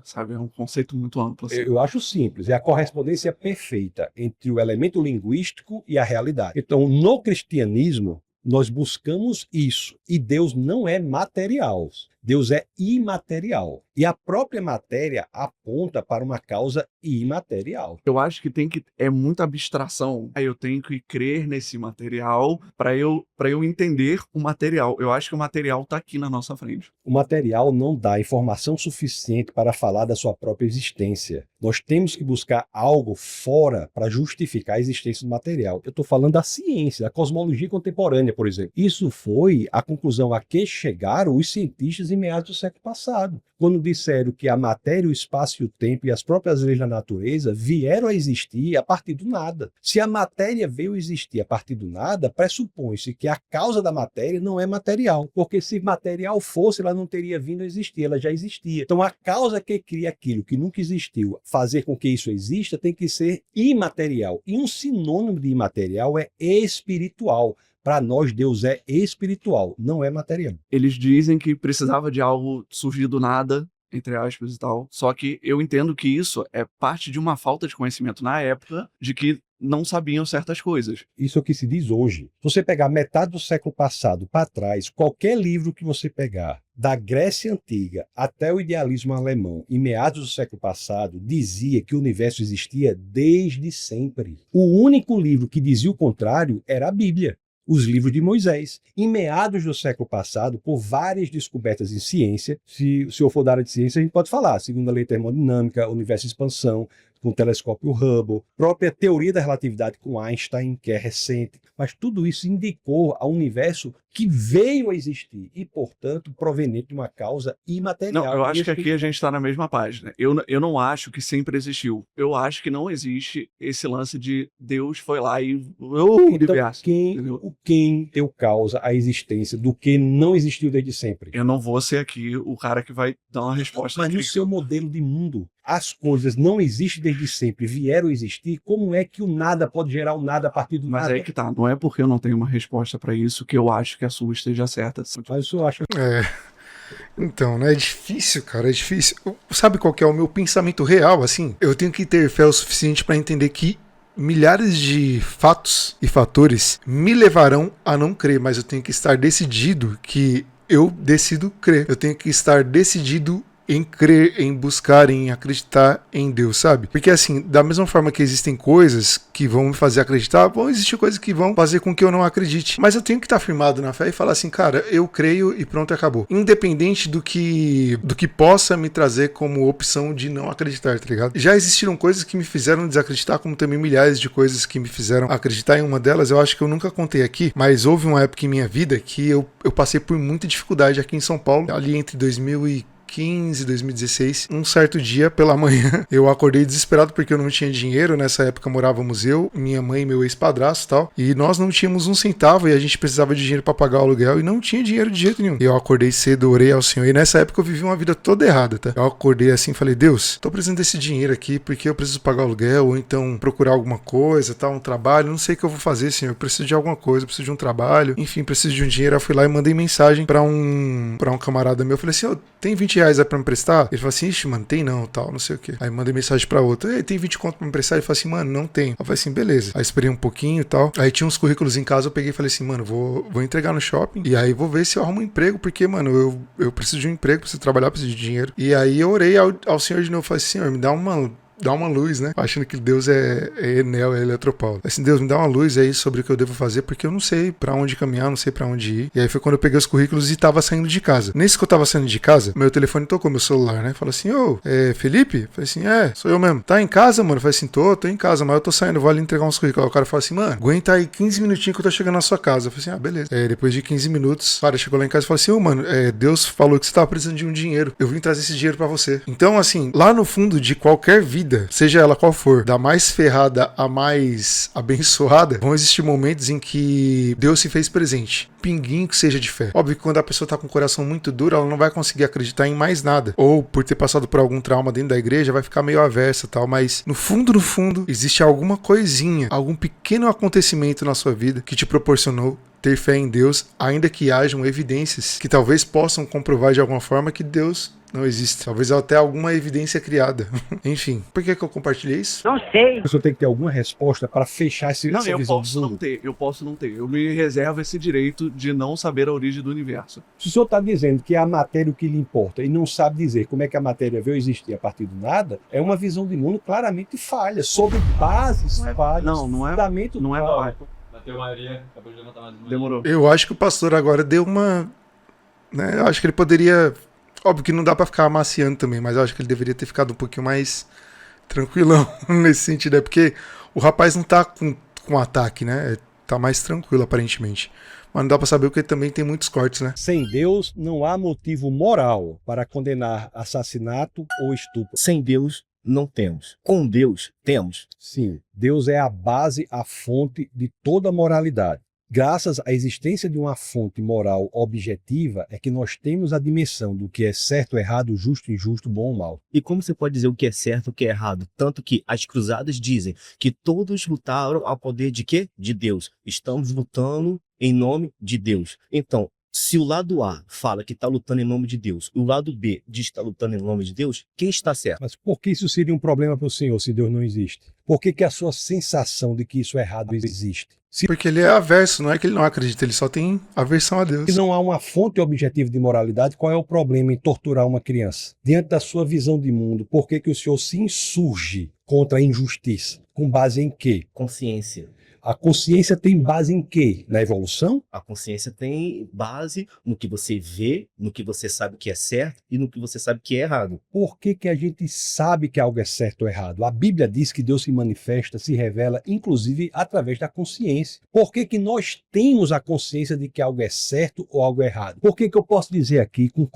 sabe, é um conceito muito amplo. Assim. Eu acho simples, é a correspondência perfeita entre o elemento linguístico e a realidade. Então, no cristianismo, nós buscamos isso. E Deus não é material. Deus é imaterial. E a própria matéria aponta para uma causa imaterial. Eu acho que é muita abstração. Eu tenho que crer nesse material para eu entender o material. Eu acho que o material está aqui na nossa frente. O material não dá informação suficiente para falar da sua própria existência. Nós temos que buscar algo fora para justificar a existência do material. Eu estou falando da ciência, da cosmologia contemporânea, por exemplo. Isso foi a conclusão a que chegaram os cientistas em meados do século passado, quando disseram que a matéria, o espaço e o tempo e as próprias leis da natureza vieram a existir a partir do nada. Se a matéria veio a existir a partir do nada, pressupõe-se que a causa da matéria não é material, porque se material fosse, ela não teria vindo a existir, ela já existia. Então a causa que cria aquilo que nunca existiu, fazer com que isso exista, tem que ser imaterial. E um sinônimo de imaterial é espiritual. Para nós, Deus é espiritual, não é material. Eles dizem que precisava de algo surgir do nada, entre aspas e tal. Só que eu entendo que isso é parte de uma falta de conhecimento na época, de que não sabiam certas coisas. Isso é o que se diz hoje. Se você pegar metade do século passado para trás, qualquer livro que você pegar, da Grécia Antiga até o idealismo alemão, em meados do século passado, dizia que o universo existia desde sempre. O único livro que dizia o contrário era a Bíblia, os livros de Moisés. Em meados do século passado, por várias descobertas em ciência, se o senhor for da área de ciência, a gente pode falar, segunda lei termodinâmica, universo de expansão, com o telescópio Hubble, própria teoria da relatividade com Einstein, que é recente, mas tudo isso indicou ao universo que veio a existir e, portanto, proveniente de uma causa imaterial. Não, eu acho que aqui a gente está na mesma página. Eu não acho que sempre existiu. Eu acho que não existe esse lance de Deus foi lá e o universo. Quem deu causa à existência do que não existiu desde sempre? Eu não vou ser aqui o cara que vai dar uma resposta. Mas no seu modelo de mundo, as coisas não existem desde sempre, vieram a existir, como é que o nada pode gerar o nada a partir do nada? Mas aí que tá, não é porque eu não tenho uma resposta pra isso que eu acho que a sua esteja certa. Mas eu acho... Então, né? É difícil, cara, é difícil. Sabe qual que é o meu pensamento real, assim? Eu tenho que ter fé o suficiente pra entender que milhares de fatos e fatores me levarão a não crer, mas eu tenho que estar decidido que eu decido crer. Eu tenho que estar decidido em crer, em buscar, em acreditar em Deus, sabe? Porque assim, da mesma forma que existem coisas que vão me fazer acreditar, vão existir coisas que vão fazer com que eu não acredite. Mas eu tenho que estar firmado na fé e falar assim, cara, eu creio e pronto, acabou. Independente do que possa me trazer como opção de não acreditar, tá ligado? Já existiram coisas que me fizeram desacreditar, como também milhares de coisas que me fizeram acreditar. Em uma delas, eu acho que eu nunca contei aqui, mas houve uma época em minha vida que eu passei por muita dificuldade aqui em São Paulo, ali entre 2015, 2016, um certo dia pela manhã eu acordei desesperado porque eu não tinha dinheiro. Nessa época morávamos eu, minha mãe e meu ex-padrasto e tal, e nós não tínhamos um centavo e a gente precisava de dinheiro pra pagar o aluguel e não tinha dinheiro de jeito nenhum. E eu acordei cedo, orei ao Senhor, e nessa época eu vivi uma vida toda errada, tá? Eu acordei assim e falei, Deus, tô precisando desse dinheiro aqui porque eu preciso pagar o aluguel ou então procurar alguma coisa, tal, um trabalho, não sei o que eu vou fazer, Senhor, eu preciso de alguma coisa, eu preciso de um trabalho, enfim, preciso de um dinheiro. Eu fui lá e mandei mensagem pra um camarada meu, eu falei assim, tem 20 reais aí pra me emprestar? Ele falou assim, ixi, mano, tem não, tal, não sei o que. Aí mandei mensagem pra outro, ei, tem 20 conto pra me emprestar? Ele falou assim, mano, não tem. Eu falei assim, beleza. Aí esperei um pouquinho e tal. Aí tinha uns currículos em casa, eu peguei e falei assim, mano, vou entregar no shopping e aí vou ver se eu arrumo um emprego, porque, mano, eu preciso de um emprego, preciso trabalhar, preciso de dinheiro. E aí eu orei ao Senhor de novo, falei assim, Senhor, me dá uma luz, né? Achando que Deus é Enel, é Eletropaulo. Assim, Deus, me dá uma luz aí sobre o que eu devo fazer, porque eu não sei pra onde caminhar, não sei pra onde ir. E aí foi quando eu peguei os currículos e tava saindo de casa. Nesse que eu tava saindo de casa, meu telefone tocou, meu celular, né? Falou assim, Felipe? Falei assim, sou eu mesmo. Tá em casa, mano? Falei assim, tô em casa, mas eu tô saindo, vou ali entregar uns currículos. Aí o cara falou assim, mano, aguenta aí 15 minutinhos que eu tô chegando na sua casa. Eu falei assim, beleza. Depois de 15 minutos, o cara chegou lá em casa e falou assim, mano, Deus falou que você tava precisando de um dinheiro. Eu vim trazer esse dinheiro pra você. Então, assim, lá no fundo de qualquer vida, seja ela qual for, da mais ferrada a mais abençoada, vão existir momentos em que Deus se fez presente. Pinguinho que seja de fé. Óbvio que quando a pessoa tá com o coração muito duro, ela não vai conseguir acreditar em mais nada. Ou por ter passado por algum trauma dentro da igreja, vai ficar meio aversa e tal. Mas no fundo, existe alguma coisinha, algum pequeno acontecimento na sua vida que te proporcionou ter fé em Deus, ainda que hajam evidências que talvez possam comprovar de alguma forma que Deus não existe. Talvez até alguma evidência criada. Enfim, por que eu compartilhei isso? Não sei. A pessoa tem que ter alguma resposta para fechar essa visão eu do posso mundo. não ter. Eu me reservo esse direito de não saber a origem do universo. Se o senhor está dizendo que é a matéria o que lhe importa e não sabe dizer como é que a matéria veio existir a partir do nada, é uma visão de mundo claramente falha, sobre bases falhas. Não é. Fundamento Não é. Demorou. Eu acho que o pastor agora deu uma... né, eu acho que ele poderia... Óbvio que não dá pra ficar amaciando também, mas eu acho que ele deveria ter ficado um pouquinho mais tranquilão nesse sentido, né? Porque o rapaz não tá com ataque, né? Tá mais tranquilo, aparentemente. Mas não dá pra saber porque também tem muitos cortes, né? Sem Deus, não há motivo moral para condenar assassinato ou estupro. Sem Deus, não temos. Com Deus, temos. Sim, Deus é a base, a fonte de toda moralidade. Graças à existência de uma fonte moral objetiva, é que nós temos a dimensão do que é certo, errado, justo, injusto, bom ou mal. E como você pode dizer o que é certo e o que é errado? Tanto que as cruzadas dizem que todos lutaram ao poder de quê? De Deus. Estamos lutando em nome de Deus. Então, Se o lado A fala que está lutando em nome de Deus e o lado B diz que está lutando em nome de Deus, quem está certo? Mas por que isso seria um problema para o senhor se Deus não existe? Por que a sua sensação de que isso é errado existe? Se Porque ele é averso, não é que ele não acredita, ele só tem aversão a Deus. não há uma fonte objetiva de moralidade, qual é o problema em torturar uma criança? Diante da sua visão de mundo, por que o senhor se insurge contra a injustiça? Com base em quê? Consciência. A consciência tem base em quê? Na evolução? A consciência tem base no que você vê, no que você sabe que é certo e no que você sabe que é errado. Por que a gente sabe que algo é certo ou errado? A Bíblia diz que Deus se manifesta, se revela, inclusive através da consciência. Por que nós temos a consciência de que algo é certo ou algo é errado? Por que eu posso dizer aqui com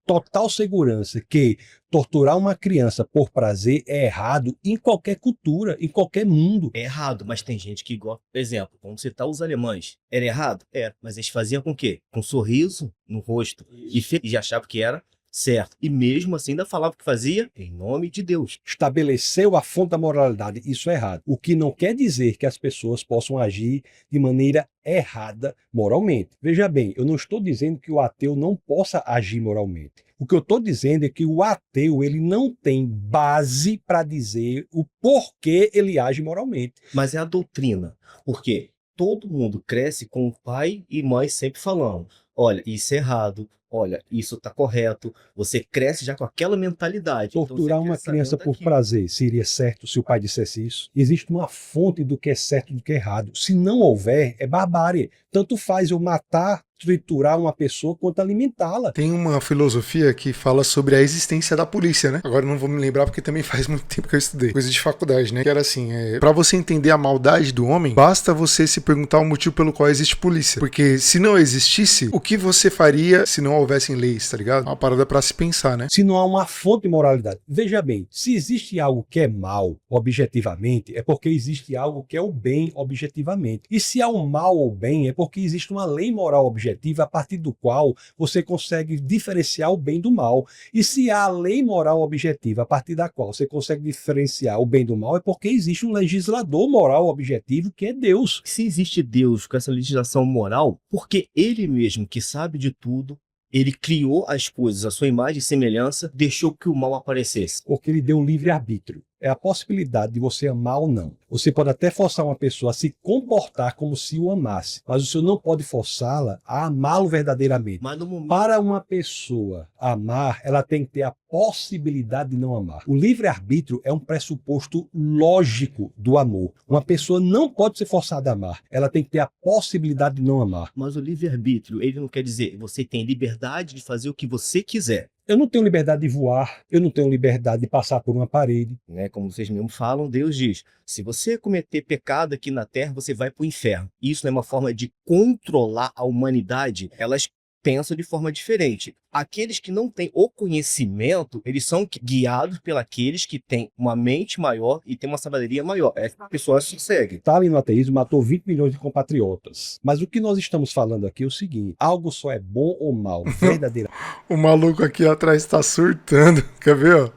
total segurança que torturar uma criança por prazer é errado em qualquer cultura, em qualquer mundo? É errado, mas tem gente que gosta. Por exemplo, vamos citar os alemães. Era errado? Era. Mas eles faziam com o quê? Com um sorriso no rosto. E achavam que era certo. E mesmo assim ainda falava que fazia em nome de Deus. Estabeleceu a fonte da moralidade, isso é errado. O que não quer dizer que as pessoas possam agir de maneira errada moralmente. Veja bem, eu não estou dizendo que o ateu não possa agir moralmente. O que eu estou dizendo é que o ateu ele não tem base para dizer o porquê ele age moralmente. Mas é a doutrina. Porque todo mundo cresce com o pai e mãe sempre falando: olha, isso é errado. Olha, isso está correto. Você cresce já com aquela mentalidade. Torturar uma criança por prazer seria certo se o pai dissesse isso? Existe uma fonte do que é certo e do que é errado. Se não houver, é barbárie. Tanto faz eu matar, triturar uma pessoa quanto alimentá-la. Tem uma filosofia que fala sobre a existência da polícia, né? Agora eu não vou me lembrar porque também faz muito tempo que eu estudei. Coisa de faculdade, né? Que era assim, pra você entender a maldade do homem, basta você se perguntar o motivo pelo qual existe polícia. Porque se não existisse, o que você faria se não houvessem leis, tá ligado? Uma parada pra se pensar, né? Se não há uma fonte de moralidade. Veja bem, se existe algo que é mal objetivamente, é porque existe algo que é o bem objetivamente. E se há um mal ou bem, é porque existe uma lei moral objetiva a partir do qual você consegue diferenciar o bem do mal. E se há a lei moral objetiva a partir da qual você consegue diferenciar o bem do mal, é porque existe um legislador moral objetivo que é Deus. Se existe Deus com essa legislação moral, porque ele mesmo que sabe de tudo, ele criou as coisas à sua imagem e semelhança, deixou que o mal aparecesse. Porque ele deu um livre-arbítrio. É a possibilidade de você amar ou não. Você pode até forçar uma pessoa a se comportar como se o amasse, mas o senhor não pode forçá-la a amá-lo verdadeiramente. Mas no momento... Para uma pessoa amar, ela tem que ter a possibilidade de não amar. O livre-arbítrio é um pressuposto lógico do amor. Uma pessoa não pode ser forçada a amar. Ela tem que ter a possibilidade de não amar. Mas o livre-arbítrio, ele não quer dizer você tem liberdade de fazer o que você quiser. Eu não tenho liberdade de voar, eu não tenho liberdade de passar por uma parede. Né? Como vocês mesmos falam, Deus diz, se você cometer pecado aqui na Terra, você vai para o inferno. Isso é uma forma de controlar a humanidade. Elas pensam de forma diferente. Aqueles que não têm o conhecimento, eles são guiados pelos que têm uma mente maior e têm uma sabedoria maior. Essa pessoa se segue. Stalin no ateísmo matou 20 milhões de compatriotas. Mas o que nós estamos falando aqui é o seguinte: algo só é bom ou mal, verdadeiro. O maluco aqui atrás tá surtando. Quer ver, ó?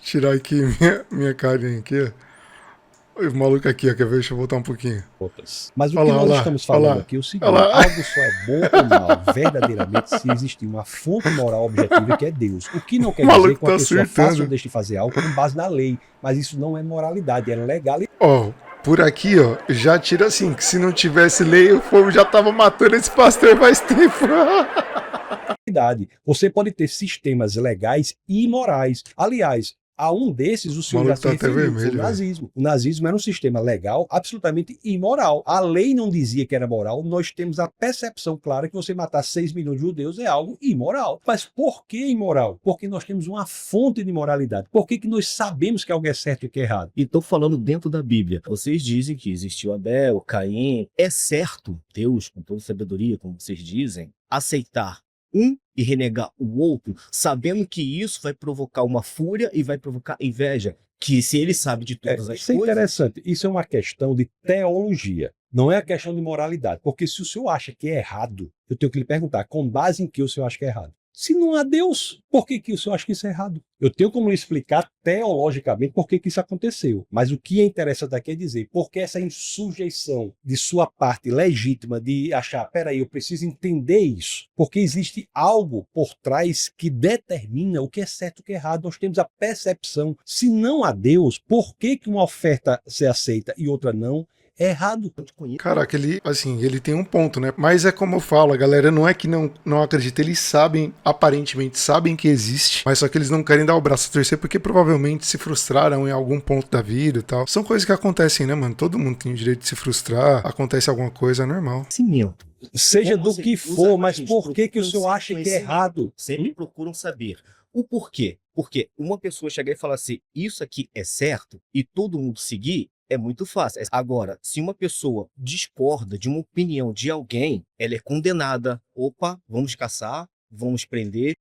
Tirar aqui minha carinha aqui, ó. O maluco aqui, ó, quer ver? Deixa eu voltar um pouquinho. Mas o que nós estamos falando aqui é o seguinte: algo só é bom ou mal, verdadeiramente, se existir uma fonte moral objetiva que é Deus. O que não quer dizer que uma pessoa faça ou deixe de fazer algo com base na lei. Mas isso não é moralidade, é legalidade. Ó, por aqui, ó, já tira assim, que se não tivesse lei, o povo já tava matando esse pastor faz tempo. Você pode ter sistemas legais e imorais. Aliás, a um desses o senhor já se referiu, foi o nazismo. O nazismo era um sistema legal absolutamente imoral. A lei não dizia que era moral, nós temos a percepção clara que você matar 6 milhões de judeus é algo imoral. Mas por que imoral? Porque nós temos uma fonte de moralidade. Por que nós sabemos que algo é certo e que é errado? E estou falando dentro da Bíblia. Vocês dizem que existiu Abel, Caim. É certo, Deus, com toda sabedoria, como vocês dizem, aceitar um e renegar o outro, sabendo que isso vai provocar uma fúria e vai provocar inveja, que se ele sabe de todas as coisas... Isso é interessante, isso é uma questão de teologia, não é a questão de moralidade, porque se o senhor acha que é errado, eu tenho que lhe perguntar, com base em que o senhor acha que é errado? Se não há Deus, por que que eu acho que isso é errado? Eu tenho como explicar teologicamente por que que isso aconteceu. Mas o que é interessante aqui é dizer, por que essa insujeição de sua parte legítima de achar, peraí, eu preciso entender isso. Porque existe algo por trás que determina o que é certo e o que é errado. Nós temos a percepção. Se não há Deus, por que que uma oferta se aceita e outra não? É errado. Caraca, ele tem um ponto, né? Mas é como eu falo, a galera não é que não acredita, eles sabem, aparentemente sabem que existe, mas só que eles não querem dar o braço a torcer porque provavelmente se frustraram em algum ponto da vida e tal. São coisas que acontecem, né, mano? Todo mundo tem o direito de se frustrar, acontece alguma coisa, é normal. Cimento. Seja do que for, mas por que que o senhor acha que é errado? Sempre procuram saber o porquê. Porque uma pessoa chegar e falar assim, isso aqui é certo, e todo mundo seguir, é muito fácil. Agora, se uma pessoa discorda de uma opinião de alguém, ela é condenada. Opa, vamos caçar, vamos prender.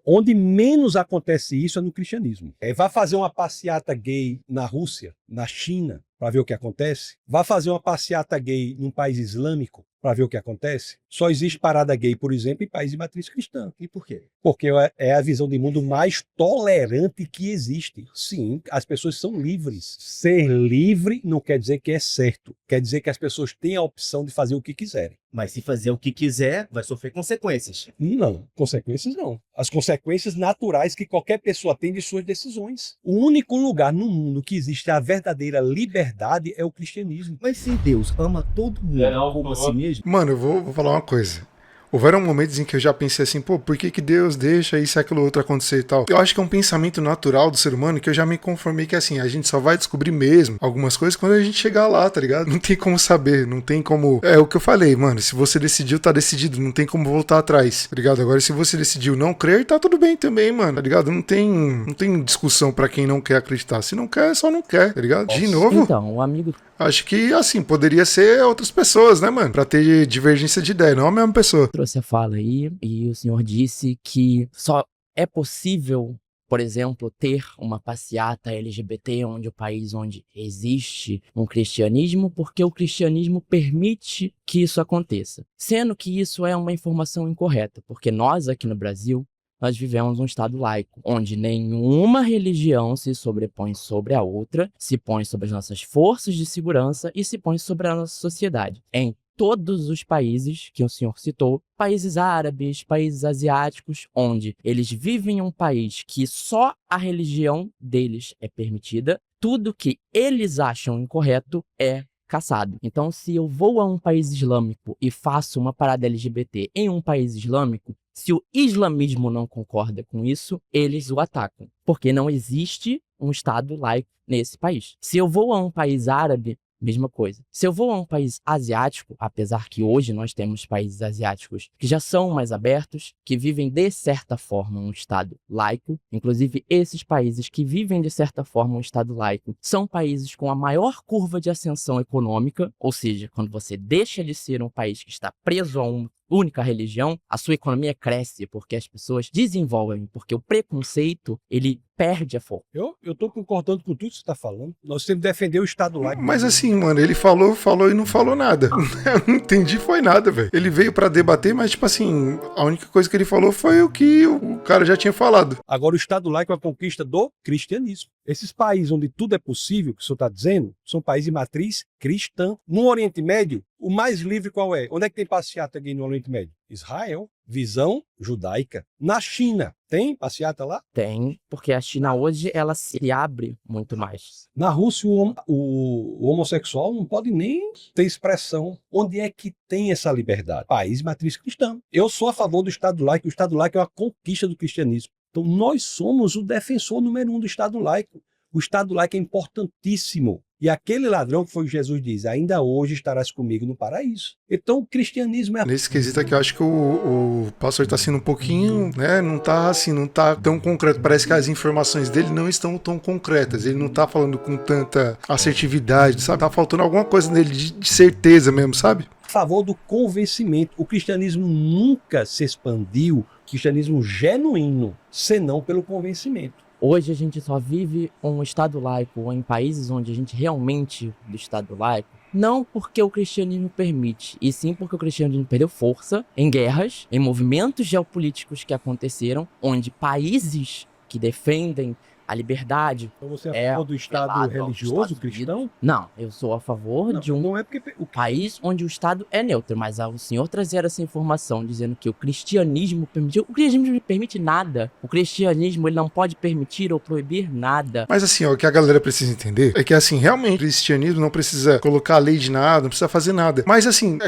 Onde menos acontece isso é no cristianismo. Vá fazer uma passeata gay na Rússia, na China, para ver o que acontece. Vá fazer uma passeata gay num país islâmico, para ver o que acontece. Só existe parada gay, por exemplo, em países de matriz cristã. E por quê? Porque é a visão de mundo mais tolerante que existe. Sim, as pessoas são livres. Ser livre não quer dizer que é certo. Quer dizer que as pessoas têm a opção de fazer o que quiserem. Mas se fazer o que quiser, vai sofrer consequências. Não, consequências não. As consequências naturais que qualquer pessoa tem de suas decisões. O único lugar no mundo que existe a verdadeira liberdade é o cristianismo. Mas se Deus ama todo mundo como a si mesmo... Mano, eu vou falar uma coisa. Houveram momentos em que eu já pensei assim, pô, por que Deus deixa isso e aquilo outro acontecer e tal? Eu acho que é um pensamento natural do ser humano que eu já me conformei que assim, a gente só vai descobrir mesmo algumas coisas quando a gente chegar lá, tá ligado? Não tem como saber, não tem como... É o que eu falei, mano, se você decidiu, tá decidido, não tem como voltar atrás, tá ligado? Agora, se você decidiu não crer, tá tudo bem também, mano, tá ligado? Não tem discussão pra quem não quer acreditar. Se não quer, só não quer, tá ligado? De novo... Então, o amigo... Acho que, assim, poderia ser outras pessoas, né, mano? Pra ter divergência de ideia, não a mesma pessoa. Trouxe a fala aí e o senhor disse que só é possível, por exemplo, ter uma passeata LGBT onde o país onde existe um cristianismo, porque o cristianismo permite que isso aconteça. Sendo que isso é uma informação incorreta, porque nós aqui no Brasil, nós vivemos um estado laico, onde nenhuma religião se sobrepõe sobre a outra, se põe sobre as nossas forças de segurança e se põe sobre a nossa sociedade. Em todos os países que o senhor citou, países árabes, países asiáticos, onde eles vivem em um país que só a religião deles é permitida, tudo que eles acham incorreto é caçado. Então, se eu vou a um país islâmico e faço uma parada LGBT em um país islâmico, se o islamismo não concorda com isso, eles o atacam, porque não existe um Estado laico nesse país. Se eu vou a um país árabe, mesma coisa. Se eu vou a um país asiático, apesar que hoje nós temos países asiáticos que já são mais abertos, que vivem de certa forma um Estado laico, inclusive esses países que vivem de certa forma um Estado laico são países com a maior curva de ascensão econômica, ou seja, quando você deixa de ser um país que está preso a uma única religião, a sua economia cresce porque as pessoas desenvolvem, porque o preconceito, ele perde a força. Eu tô concordando com tudo que você tá falando. Nós temos que defender o Estado laico. Mas assim, mano, ele falou e não falou nada. Eu não entendi foi nada, velho. Ele veio pra debater, mas tipo assim, a única coisa que ele falou foi o que o cara já tinha falado. Agora, o Estado laico é a conquista do cristianismo. Esses países onde tudo é possível, que o senhor tá dizendo, são países de matriz cristã. No Oriente Médio, o mais livre qual é? Onde é que tem passeata gay no Oriente Médio? Israel. Visão judaica. Na China, tem passeata lá? Tem, porque a China hoje, ela se abre muito mais. Na Rússia, o homossexual não pode nem ter expressão. Onde é que tem essa liberdade? País de matriz cristã. Eu sou a favor do Estado laico. O Estado laico é uma conquista do cristianismo. Então, nós somos o defensor número 1 do Estado laico. O Estado laico é importantíssimo. E aquele ladrão que foi o Jesus diz, ainda hoje estarás comigo no paraíso. Então o cristianismo é... Nesse quesito aqui eu acho que o pastor está sendo um pouquinho, né, não tá tão concreto. Parece que as informações dele não estão tão concretas. Ele não tá falando com tanta assertividade, sabe? Tá faltando alguma coisa nele de certeza mesmo, sabe? A favor do convencimento. O cristianismo nunca se expandiu, o cristianismo genuíno, senão pelo convencimento. Hoje a gente só vive um Estado laico, ou em países onde a gente realmente do Estado laico, Não porque o cristianismo permite, e sim porque o cristianismo perdeu força em guerras, em movimentos geopolíticos que aconteceram, onde países que defendem a liberdade. Então você é a favor do Estado religioso cristão? Não, eu sou a favor de um Não é porque país onde o Estado é neutro, mas o senhor trazer essa informação dizendo que o cristianismo permitiu. O cristianismo não permite nada. O cristianismo ele não pode permitir ou proibir nada. Mas assim, ó, o que a galera precisa entender é que assim, realmente o cristianismo não precisa colocar a lei de nada, não precisa fazer nada. Mas assim,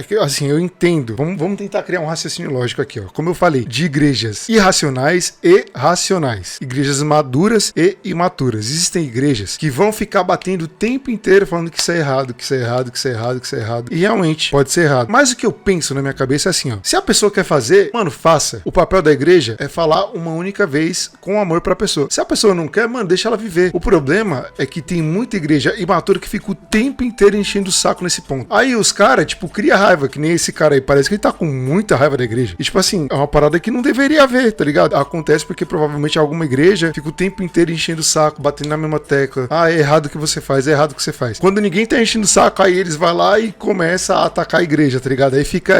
eu entendo. Vamos tentar criar um raciocínio lógico aqui, ó. Como eu falei, de igrejas irracionais e racionais. Igrejas maduras e imaturas. Existem igrejas que vão ficar batendo o tempo inteiro falando que isso é errado, que isso é errado, que isso é errado, que isso é errado. E realmente pode ser errado. Mas o que eu penso na minha cabeça é assim, ó. Se a pessoa quer fazer, mano, faça. O papel da igreja é falar uma única vez com amor pra pessoa. Se a pessoa não quer, mano, deixa ela viver. O problema é que tem muita igreja imatura que fica o tempo inteiro enchendo o saco nesse ponto. Aí os caras, tipo, cria raiva, que nem esse cara aí. Parece que ele tá com muita raiva da igreja. E tipo assim, é uma parada que não deveria haver, tá ligado? Acontece porque provavelmente alguma igreja fica o tempo inteiro enchendo o saco, batendo na mesma tecla. Ah, é errado o que você faz, é errado o que você faz. Quando ninguém tá enchendo o saco, aí eles vão lá e começam a atacar a igreja, tá ligado? Aí fica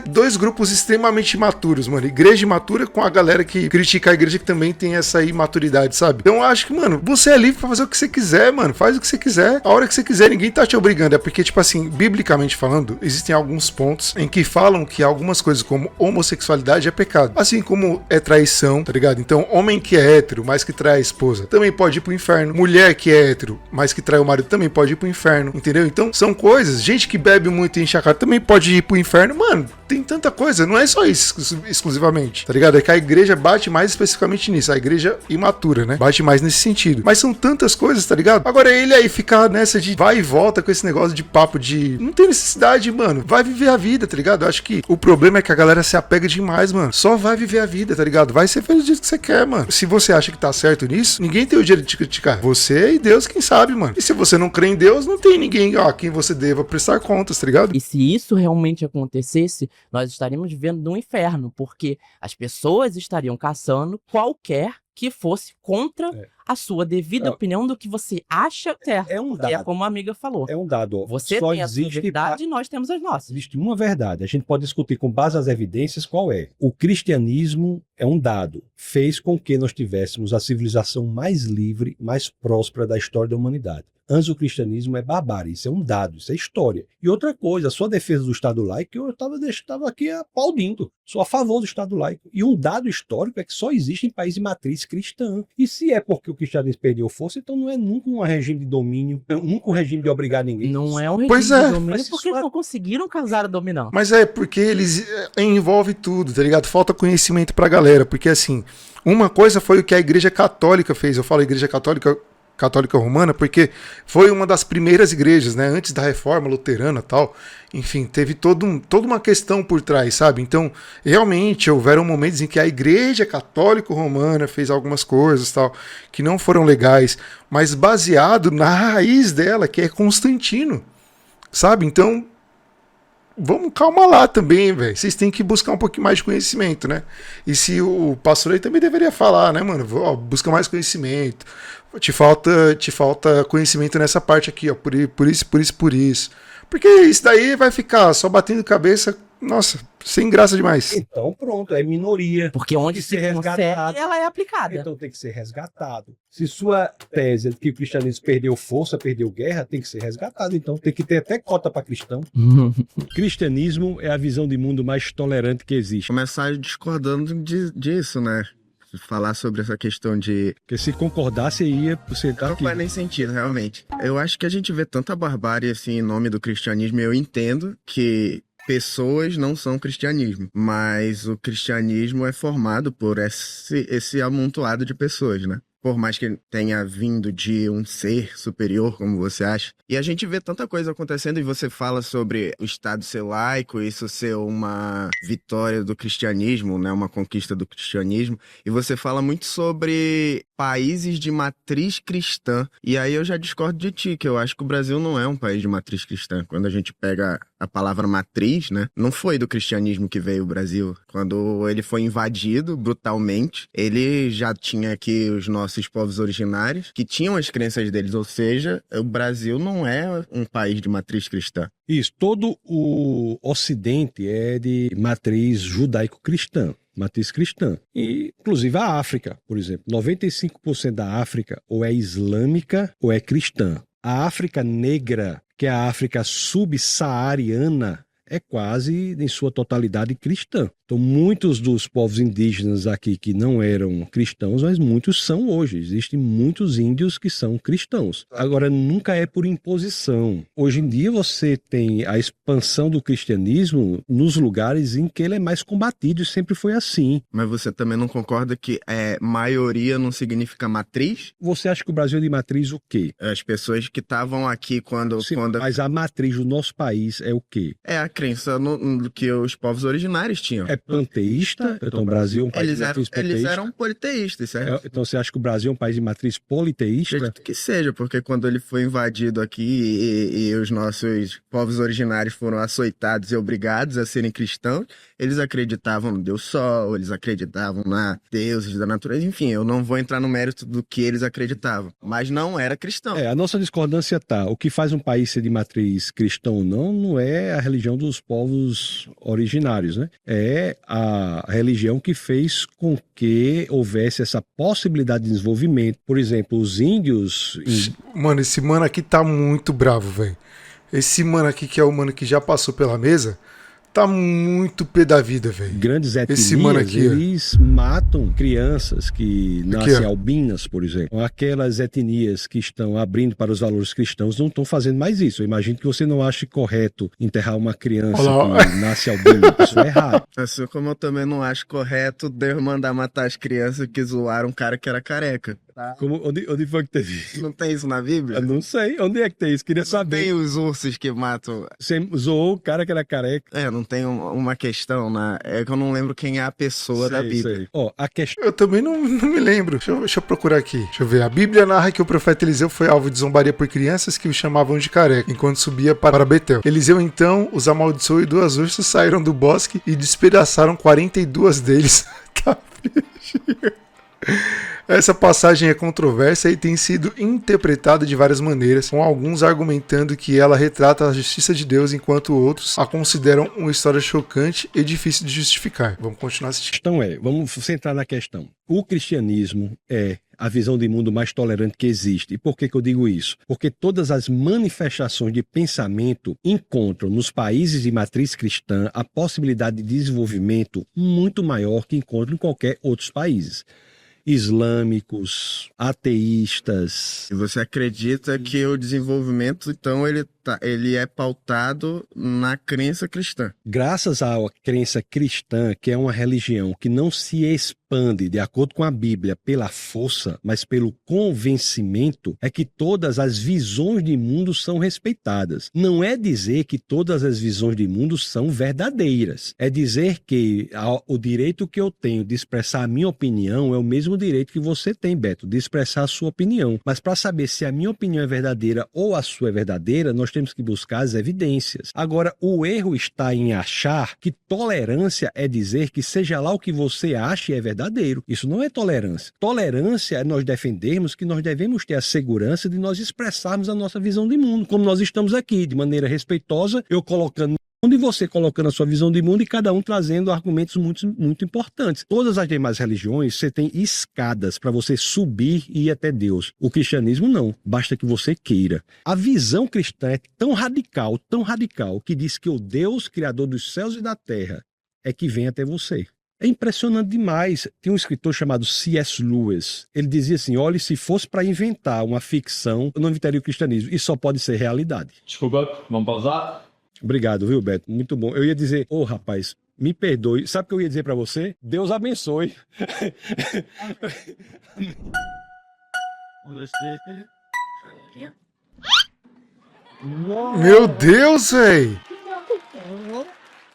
dois grupos extremamente imaturos, mano. Igreja imatura com a galera que critica a igreja que também tem essa imaturidade, sabe? Então eu acho que, mano, você é livre pra fazer o que você quiser, mano. Faz o que você quiser, a hora que você quiser, ninguém tá te obrigando. É porque, tipo assim, biblicamente falando, existem alguns pontos em que falam que algumas coisas como homossexualidade é pecado. Assim como é traição, tá ligado? Então, homem que é hétero, mas que trai a esposa, também pode ir pro inferno. Mulher que é hétero, mas que trai o marido, também pode ir pro inferno, entendeu? Então, são coisas. Gente que bebe muito e enche a cara também pode ir pro inferno. Mano, tem tanta coisa. Não é só isso exclusivamente, tá ligado? É que a igreja bate mais especificamente nisso. A igreja imatura, né? Bate mais nesse sentido. Mas são tantas coisas, tá ligado? Agora ele aí ficar nessa de vai e volta com esse negócio de papo de... Não tem necessidade, mano. Vai viver a vida, tá ligado? Eu acho que o problema é que a galera se apega demais, mano. Só vai viver a vida, tá ligado? Vai ser feliz do jeito que você quer, mano. Se você acha que tá certo nisso, ninguém tem o direito de te criticar. Você e Deus, quem sabe, mano. E se você não crê em Deus, não tem ninguém a quem você deva prestar contas, tá ligado? E se isso realmente acontecesse, nós estaríamos vivendo num inferno, porque as pessoas estariam caçando qualquer que fosse contra a sua devida opinião do que você acha certo. É um dado. É como a amiga falou. É um dado. Ó. Você Só tem a sua verdade e nós temos as nossas. Existe uma verdade. A gente pode discutir com base nas evidências qual é. O cristianismo é um dado. Fez com que nós tivéssemos a civilização mais livre, mais próspera da história da humanidade. Antes o cristianismo é barbárie, isso é um dado, isso é história. E outra coisa, a sua defesa do Estado laico, eu estava aqui aplaudindo. Sou a favor do Estado laico. E um dado histórico é que só existe em países de matriz cristã. E se é porque o cristianismo perdeu força, então não é nunca um regime de domínio, nunca um regime de obrigar ninguém. Não é um regime de domínio porque eles não conseguiram casar a dominar. Mas é porque eles envolvem tudo, tá ligado? Falta conhecimento pra galera, porque assim, uma coisa foi o que a Igreja Católica fez. Eu falo Igreja Católica Romana, porque foi uma das primeiras igrejas, né, antes da reforma luterana e tal, enfim, teve toda uma questão por trás, sabe? Então, realmente, houveram momentos em que a Igreja Católica Romana fez algumas coisas tal, que não foram legais, mas baseado na raiz dela, que é Constantino, sabe? Então, vamos calma lá também, velho. Vocês têm que buscar um pouquinho mais de conhecimento, né? E se o pastor aí também deveria falar, né, mano? Ó, busca mais conhecimento. Te falta conhecimento nessa parte aqui, ó. Por isso. Porque isso daí vai ficar só batendo cabeça, nossa, sem graça demais. Então pronto, é minoria. Porque onde se consegue, ela é aplicada. Então tem que ser resgatado. Se sua tese é que o cristianismo perdeu força, perdeu guerra, tem que ser resgatado. Então tem que ter até cota para cristão. O cristianismo é a visão de mundo mais tolerante que existe. Começar discordando disso, né? Falar sobre essa questão de... Porque se concordasse, você tá aqui. Não faz nem sentido, realmente. Eu acho que a gente vê tanta barbárie, assim, em nome do cristianismo, e eu entendo que pessoas não são cristianismo, mas o cristianismo é formado por esse amontoado de pessoas, né? Por mais que tenha vindo de um ser superior, como você acha. E a gente vê tanta coisa acontecendo e você fala sobre o Estado ser laico, isso ser uma vitória do cristianismo, né? Uma conquista do cristianismo. E você fala muito sobre países de matriz cristã. E aí eu já discordo de ti, que eu acho que o Brasil não é um país de matriz cristã. Quando a gente pega a palavra matriz, né? Não foi do cristianismo que veio o Brasil. Quando ele foi invadido brutalmente, ele já tinha aqui os nossos povos originários, que tinham as crenças deles. Ou seja, o Brasil não é um país de matriz cristã. Isso, todo o Ocidente é de matriz judaico-cristã. Matriz cristã. E, inclusive, a África, por exemplo. 95% da África ou é islâmica ou é cristã. A África negra, que é a África subsaariana, é quase, em sua totalidade, cristã. Então, muitos dos povos indígenas aqui que não eram cristãos, mas muitos são hoje. Existem muitos índios que são cristãos. Agora, nunca é por imposição. Hoje em dia, você tem a expansão do cristianismo nos lugares em que ele é mais combatido e sempre foi assim. Mas você também não concorda que maioria não significa matriz? Você acha que o Brasil é de matriz o quê? As pessoas que estavam aqui quando... Sim, mas a matriz do nosso país é o quê? É a crença que os povos originários tinham. É panteísta? Então o Brasil é um país de matriz panteísta? Eles eram politeístas, certo? Então você acha que o Brasil é um país de matriz politeísta? Acredito que seja, porque quando ele foi invadido aqui e os nossos povos originários foram açoitados e obrigados a serem cristãos, eles acreditavam no Deus Sol, eles acreditavam na deuses da natureza, enfim, eu não vou entrar no mérito do que eles acreditavam, mas não era cristão. A nossa discordância tá, o que faz um país ser de matriz cristã ou não, não é a religião dos povos originários, né? É a religião que fez com que houvesse essa possibilidade de desenvolvimento. Por exemplo, os índios... Mano, esse mano aqui tá muito bravo, velho. Esse mano aqui, que é o mano que já passou pela mesa, tá muito pé da vida, velho. Grandes etnias, esse mano aqui, eles matam crianças que nascem albinas, por exemplo. Aquelas etnias que estão abrindo para os valores cristãos não estão fazendo mais isso. Eu imagino que você não ache correto enterrar uma criança que nasce albina. Isso é errado. Assim como eu também não acho correto Deus mandar matar as crianças que zoaram um cara que era careca. Onde foi que teve isso? Não tem isso na Bíblia? Eu não sei. Onde é que tem isso? Queria saber. Tem os ursos que matam... Você zoou o cara que era careca? Não tem uma questão é que eu não lembro quem é a pessoa da Bíblia. A questão... Eu também não me lembro. Deixa eu procurar aqui. Deixa eu ver. A Bíblia narra que o profeta Eliseu foi alvo de zombaria por crianças que o chamavam de careca, enquanto subia para Betel. Eliseu, então, os amaldiçoou e 2 ursas saíram do bosque e despedaçaram 42 deles. Tá, bichinho. Essa passagem é controversa e tem sido interpretada de várias maneiras, com alguns argumentando que ela retrata a justiça de Deus, enquanto outros a consideram uma história chocante e difícil de justificar. Vamos continuar assistindo. A questão vamos centrar na questão. O cristianismo é a visão de mundo mais tolerante que existe. E por que eu digo isso? Porque todas as manifestações de pensamento encontram nos países de matriz cristã a possibilidade de desenvolvimento muito maior que encontram em qualquer outros países. Islâmicos, ateístas. E você acredita que o desenvolvimento, então, ele é pautado na crença cristã? Graças à crença cristã, que é uma religião que não se expande, de acordo com a Bíblia, pela força, mas pelo convencimento, é que todas as visões de mundo são respeitadas. Não é dizer que todas as visões de mundo são verdadeiras. É dizer que o direito que eu tenho de expressar a minha opinião é o mesmo direito que você tem, Beto, de expressar a sua opinião. Mas para saber se a minha opinião é verdadeira ou a sua é verdadeira, nós temos que buscar as evidências. Agora, o erro está em achar que tolerância é dizer que seja lá o que você acha é verdadeiro. Isso não é tolerância. Tolerância é nós defendermos que nós devemos ter a segurança de nós expressarmos a nossa visão de mundo, como nós estamos aqui, de maneira respeitosa, eu colocando e você colocando a sua visão de mundo e cada um trazendo argumentos muito, muito importantes. Todas as demais religiões, você tem escadas para você subir e ir até Deus. O cristianismo não, basta que você queira. A visão cristã é tão radical, que diz que o Deus, criador dos céus e da terra, é que vem até você. É impressionante demais. Tem um escritor chamado C.S. Lewis. Ele dizia assim, olha, se fosse para inventar uma ficção, eu não inventaria o cristianismo. Isso só pode ser realidade. Desculpa, vamos pausar? Obrigado, viu, Beto? Muito bom. Eu ia dizer, rapaz, me perdoe. Sabe o que eu ia dizer pra você? Deus abençoe. Meu Deus, velho!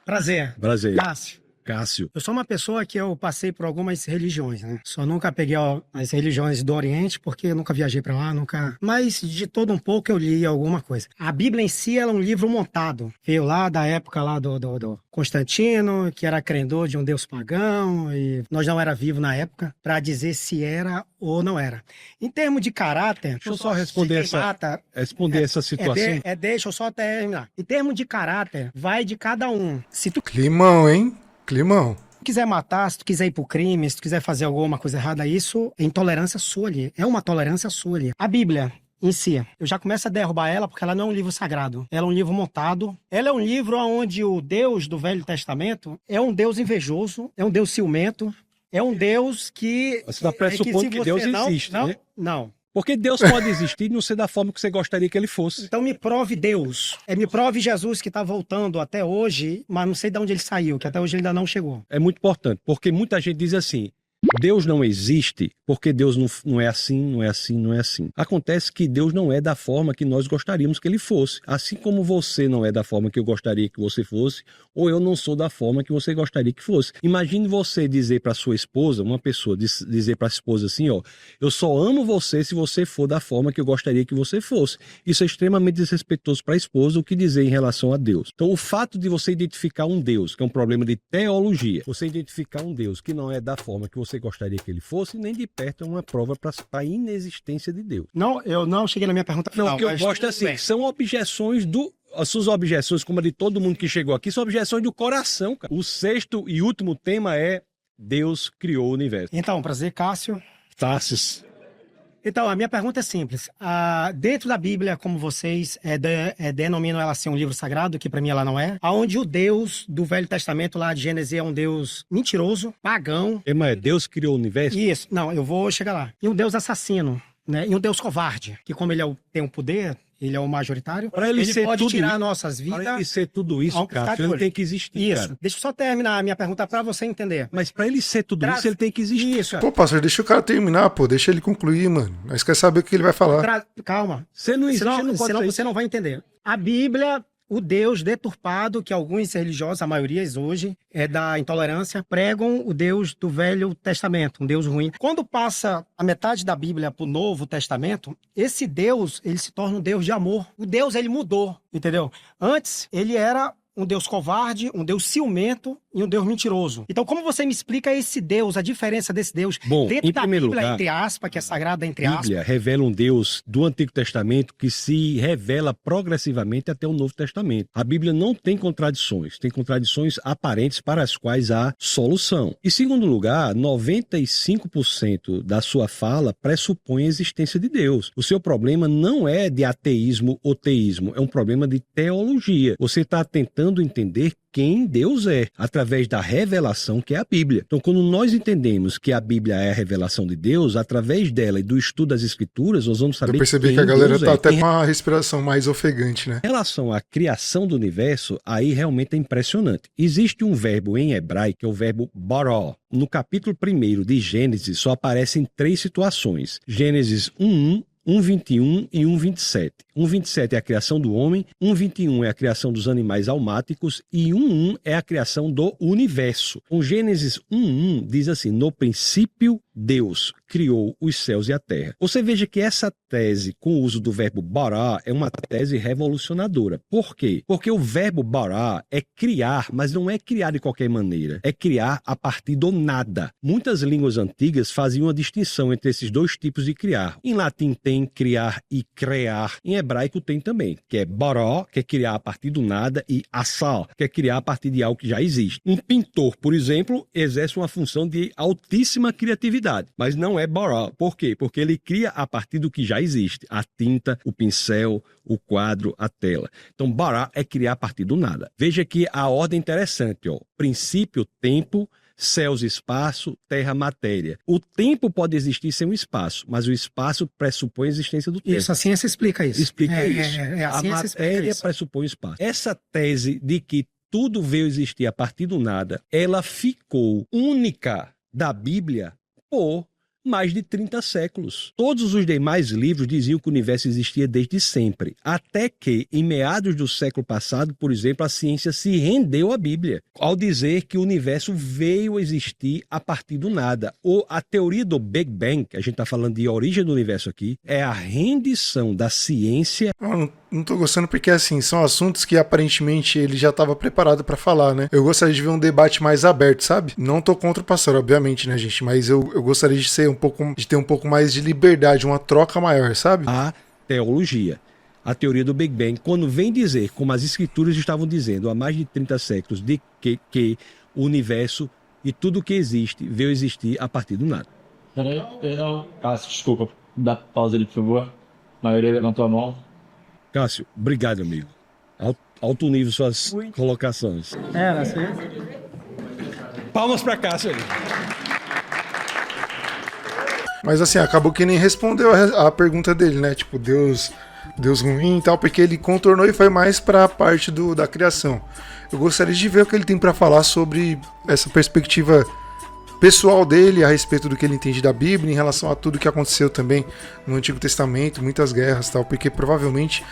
Prazer. Prazer. Cássio. Cássio. Eu sou uma pessoa que eu passei por algumas religiões, né? Só nunca peguei as religiões do Oriente, porque eu nunca viajei pra lá, nunca... Mas de todo um pouco eu li alguma coisa. A Bíblia em si, ela é um livro montado. Veio lá da época lá do Constantino, que era credor de um deus pagão, e nós não era vivo na época, pra dizer se era ou não era. Em termos de caráter... Deixa eu só responder essa situação. Deixa eu só terminar. Em termos de caráter, vai de cada um. Se tu Climão, hein? Climão. quiser matar, se tu quiser ir pro crime, se tu quiser fazer alguma coisa errada, isso é intolerância sua ali. É uma tolerância sua ali. A Bíblia em si, eu já começo a derrubar ela porque ela não é um livro sagrado. Ela é um livro montado. Ela é um livro onde o Deus do Velho Testamento é um Deus invejoso, é um Deus ciumento, é um Deus que... Você está pressupondo que Deus existe, né? Não. Porque Deus pode existir e não ser da forma que você gostaria que ele fosse. Então me prove Deus. Me prove Jesus que está voltando até hoje, mas não sei de onde ele saiu, que até hoje ele ainda não chegou. É muito importante, porque muita gente diz assim, Deus não existe porque Deus não é assim, não é assim, não é assim. Acontece que Deus não é da forma que nós gostaríamos que ele fosse. Assim como você não é da forma que eu gostaria que você fosse, ou eu não sou da forma que você gostaria que fosse. Imagine você dizer para sua esposa, uma pessoa dizer para a esposa assim, ó, eu só amo você se você for da forma que eu gostaria que você fosse. Isso é extremamente desrespeitoso para a esposa, o que dizer em relação a Deus. Então o fato de você identificar um Deus, que é um problema de teologia, você identificar um Deus que não é da forma que você gostaria que ele fosse, nem de perto é uma prova para a inexistência de Deus. Não, eu não cheguei na minha pergunta final. Não, o que eu gosto é assim, são objeções as suas objeções, como a de todo mundo que chegou aqui, são objeções do coração, cara. O sexto e último tema é Deus criou o universo. Então, prazer, Cássio. Tassis. Então, a minha pergunta é simples. Dentro da Bíblia, como vocês denominam ela assim um livro sagrado, que para mim ela não é, aonde o Deus do Velho Testamento, lá de Gênesis, é um Deus mentiroso, pagão. Mas Deus criou o universo? Isso. Não, eu vou chegar lá. E um Deus assassino, né? E um Deus covarde, que como ele tem o poder... Ele é o majoritário. Ele pode tirar nossas vidas. Para ele ser tudo isso, cara, ele tem que existir. Isso. Cara. Deixa eu só terminar a minha pergunta para você entender. Mas para ele ser tudo isso, ele tem que existir. Isso. Pô, pastor, deixa o cara terminar, pô. Deixa ele concluir, mano. Nós quer saber o que ele vai falar. Calma. Você não existe, senão você não vai entender. A Bíblia... O Deus deturpado, que alguns religiosos, a maioria hoje, é da intolerância, pregam o Deus do Velho Testamento, um Deus ruim. Quando passa a metade da Bíblia para o Novo Testamento, esse Deus, ele se torna um Deus de amor. O Deus, ele mudou, entendeu? Antes, ele era um Deus covarde, um Deus ciumento e um Deus mentiroso. Então, como você me explica esse Deus, a diferença desse Deus dentro da Bíblia, lugar, entre aspas, que é sagrada, entre aspas? A Bíblia revela um Deus do Antigo Testamento que se revela progressivamente até o Novo Testamento. A Bíblia não tem contradições, tem contradições aparentes para as quais há solução. E, segundo lugar, 95% da sua fala pressupõe a existência de Deus. O seu problema não é de ateísmo ou teísmo, é um problema de teologia. Você está tentando entender quem Deus é, através da revelação que é a Bíblia. Então, quando nós entendemos que a Bíblia é a revelação de Deus, através dela e do estudo das Escrituras, nós vamos saber quem Deus é. Eu percebi que a galera tá até com uma respiração mais ofegante, né? Em relação à criação do universo, aí realmente é impressionante. Existe um verbo em hebraico, que é o verbo bará. No capítulo 1 de Gênesis, só aparecem 3 situações. Gênesis 1:1, 1:21 e 1:27. 1:27 é a criação do homem, 1:21 é a criação dos animais almáticos e 1:1 é a criação do universo. O Gênesis 1:1 diz assim, no princípio Deus criou os céus e a terra. Você veja que essa tese com o uso do verbo bará é uma tese revolucionadora. Por quê? Porque o verbo bará é criar, mas não é criar de qualquer maneira. É criar a partir do nada. Muitas línguas antigas faziam uma distinção entre esses dois tipos de criar. Em latim tem criar e crear. Em hebraico tem também, que é bará, que é criar a partir do nada, e assal, que é criar a partir de algo que já existe. Um pintor, por exemplo, exerce uma função de altíssima criatividade, mas não é bará. Por quê? Porque ele cria a partir do que já existe. A tinta, o pincel, o quadro, a tela. Então, bará é criar a partir do nada. Veja que a ordem é interessante, ó. Princípio, tempo, céus, espaço, terra, matéria. O tempo pode existir sem o espaço, mas o espaço pressupõe a existência do tempo. Isso, a ciência explica isso. Explica isso. A matéria pressupõe o espaço. Essa tese de que tudo veio existir a partir do nada, ela ficou única da Bíblia por mais de 30 séculos. Todos os demais livros diziam que o universo existia desde sempre, até que, em meados do século passado, por exemplo, a ciência se rendeu à Bíblia, ao dizer que o universo veio a existir a partir do nada. Ou a teoria do Big Bang, que a gente está falando de origem do universo aqui, é a rendição da ciência. Não tô gostando porque, assim, são assuntos que aparentemente ele já estava preparado para falar, né? Eu gostaria de ver um debate mais aberto, sabe? Não tô contra o pastor, obviamente, né, gente? Mas eu gostaria de ter um pouco mais de liberdade, uma troca maior, sabe? A teologia. A teoria do Big Bang, quando vem dizer, como as escrituras estavam dizendo há mais de 30 séculos, de que o universo e tudo que existe veio existir a partir do nada. Peraí, Cássio, desculpa. Dá pausa ali, por favor. A maioria levantou a mão. Cássio, obrigado, amigo. Alto nível suas colocações. Assim. Palmas para Cássio aí. Mas assim, acabou que nem respondeu a pergunta dele, né? Tipo, Deus ruim e tal, porque ele contornou e foi mais pra parte da criação. Eu gostaria de ver o que ele tem pra falar sobre essa perspectiva pessoal dele a respeito do que ele entende da Bíblia em relação a tudo que aconteceu também no Antigo Testamento, muitas guerras e tal, porque provavelmente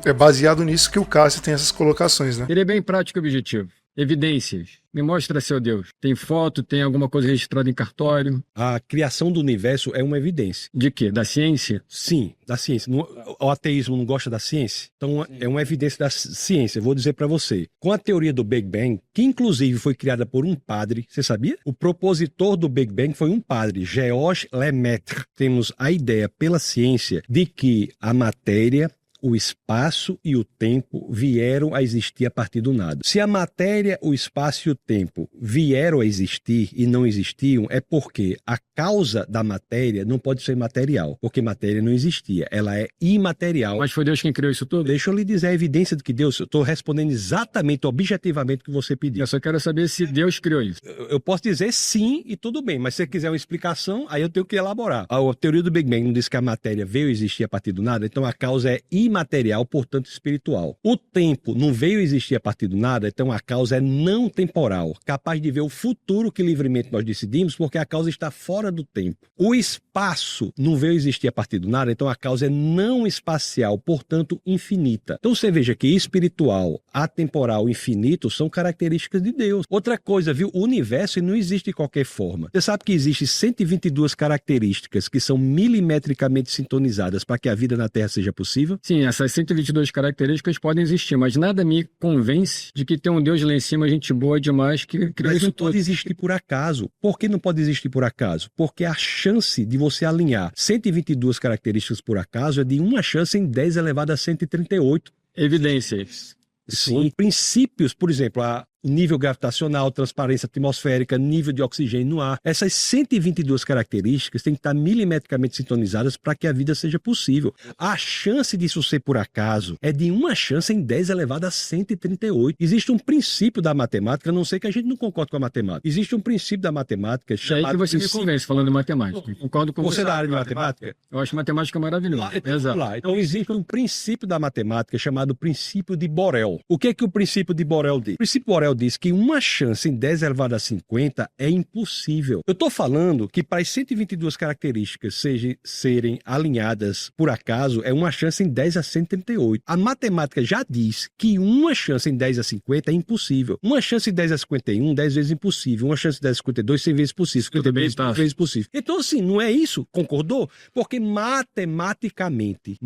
é baseado nisso que o Cássio tem essas colocações, né? Ele é bem prático e objetivo. Evidências. Me mostra, seu Deus. Tem foto, tem alguma coisa registrada em cartório? A criação do universo é uma evidência. De quê? Da ciência? Sim, da ciência. O ateísmo não gosta da ciência? Então é uma evidência da ciência. Vou dizer para você. Com a teoria do Big Bang, que inclusive foi criada por um padre, você sabia? O propositor do Big Bang foi um padre, Georges Lemaitre. Temos a ideia pela ciência de que a matéria, o espaço e o tempo vieram a existir a partir do nada. Se a matéria, o espaço e o tempo vieram a existir e não existiam, é porque a causa da matéria não pode ser material, porque matéria não existia, ela é imaterial. Mas foi Deus quem criou isso tudo? Deixa eu lhe dizer a evidência de que Deus, eu estou respondendo exatamente, objetivamente o que você pediu. Eu só quero saber se Deus criou isso. Eu posso dizer sim e tudo bem, mas se você quiser uma explicação, aí eu tenho que elaborar. A teoria do Big Bang não diz que a matéria veio a existir a partir do nada, então a causa é imaterial, portanto espiritual. O tempo não veio a existir a partir do nada, então a causa é não temporal, capaz de ver o futuro que livremente nós decidimos, porque a causa está fora do tempo. O espaço não veio a existir a partir do nada, então a causa é não espacial, portanto infinita. Então você veja que espiritual, atemporal, infinito são características de Deus. Outra coisa, viu? O universo não existe de qualquer forma. Você sabe que existem 122 características que são milimetricamente sintonizadas para que a vida na Terra seja possível? Sim, essas 122 características podem existir, mas nada me convence de que tem um Deus lá em cima, gente boa demais, que criou isso isso tudo. Pode existir por acaso. Por que não pode existir por acaso? Porque a chance de você alinhar 122 características por acaso é de uma chance em 10 elevado a 138. Evidências. Sim, princípios, por exemplo, o nível gravitacional, transparência atmosférica, nível de oxigênio no ar. Essas 122 características têm que estar milimetricamente sintonizadas para que a vida seja possível. A chance disso ser por acaso é de uma chance em 10 elevado a 138. Existe um princípio da matemática, a não ser que a gente não concorde com a matemática. Existe um princípio da matemática chamado... É aí que você me convence falando de matemática. Concordo com você. Você é da área de matemática? Eu acho matemática maravilhosa. Exato. Então existe um princípio da matemática chamado princípio de Borel. O que é que o princípio de Borel diz? O princípio de Borel diz que uma chance em 10 elevado a 50 é impossível. Eu estou falando que para as 122 características serem alinhadas por acaso, é uma chance em 10 a 138. A matemática já diz que uma chance em 10 a 50 é impossível. Uma chance em 10 a 51, 10 vezes impossível. Uma chance em 10 a 52, 100 vezes possível. 50 vezes possível. Então, assim, não é isso? Concordou? Porque matematicamente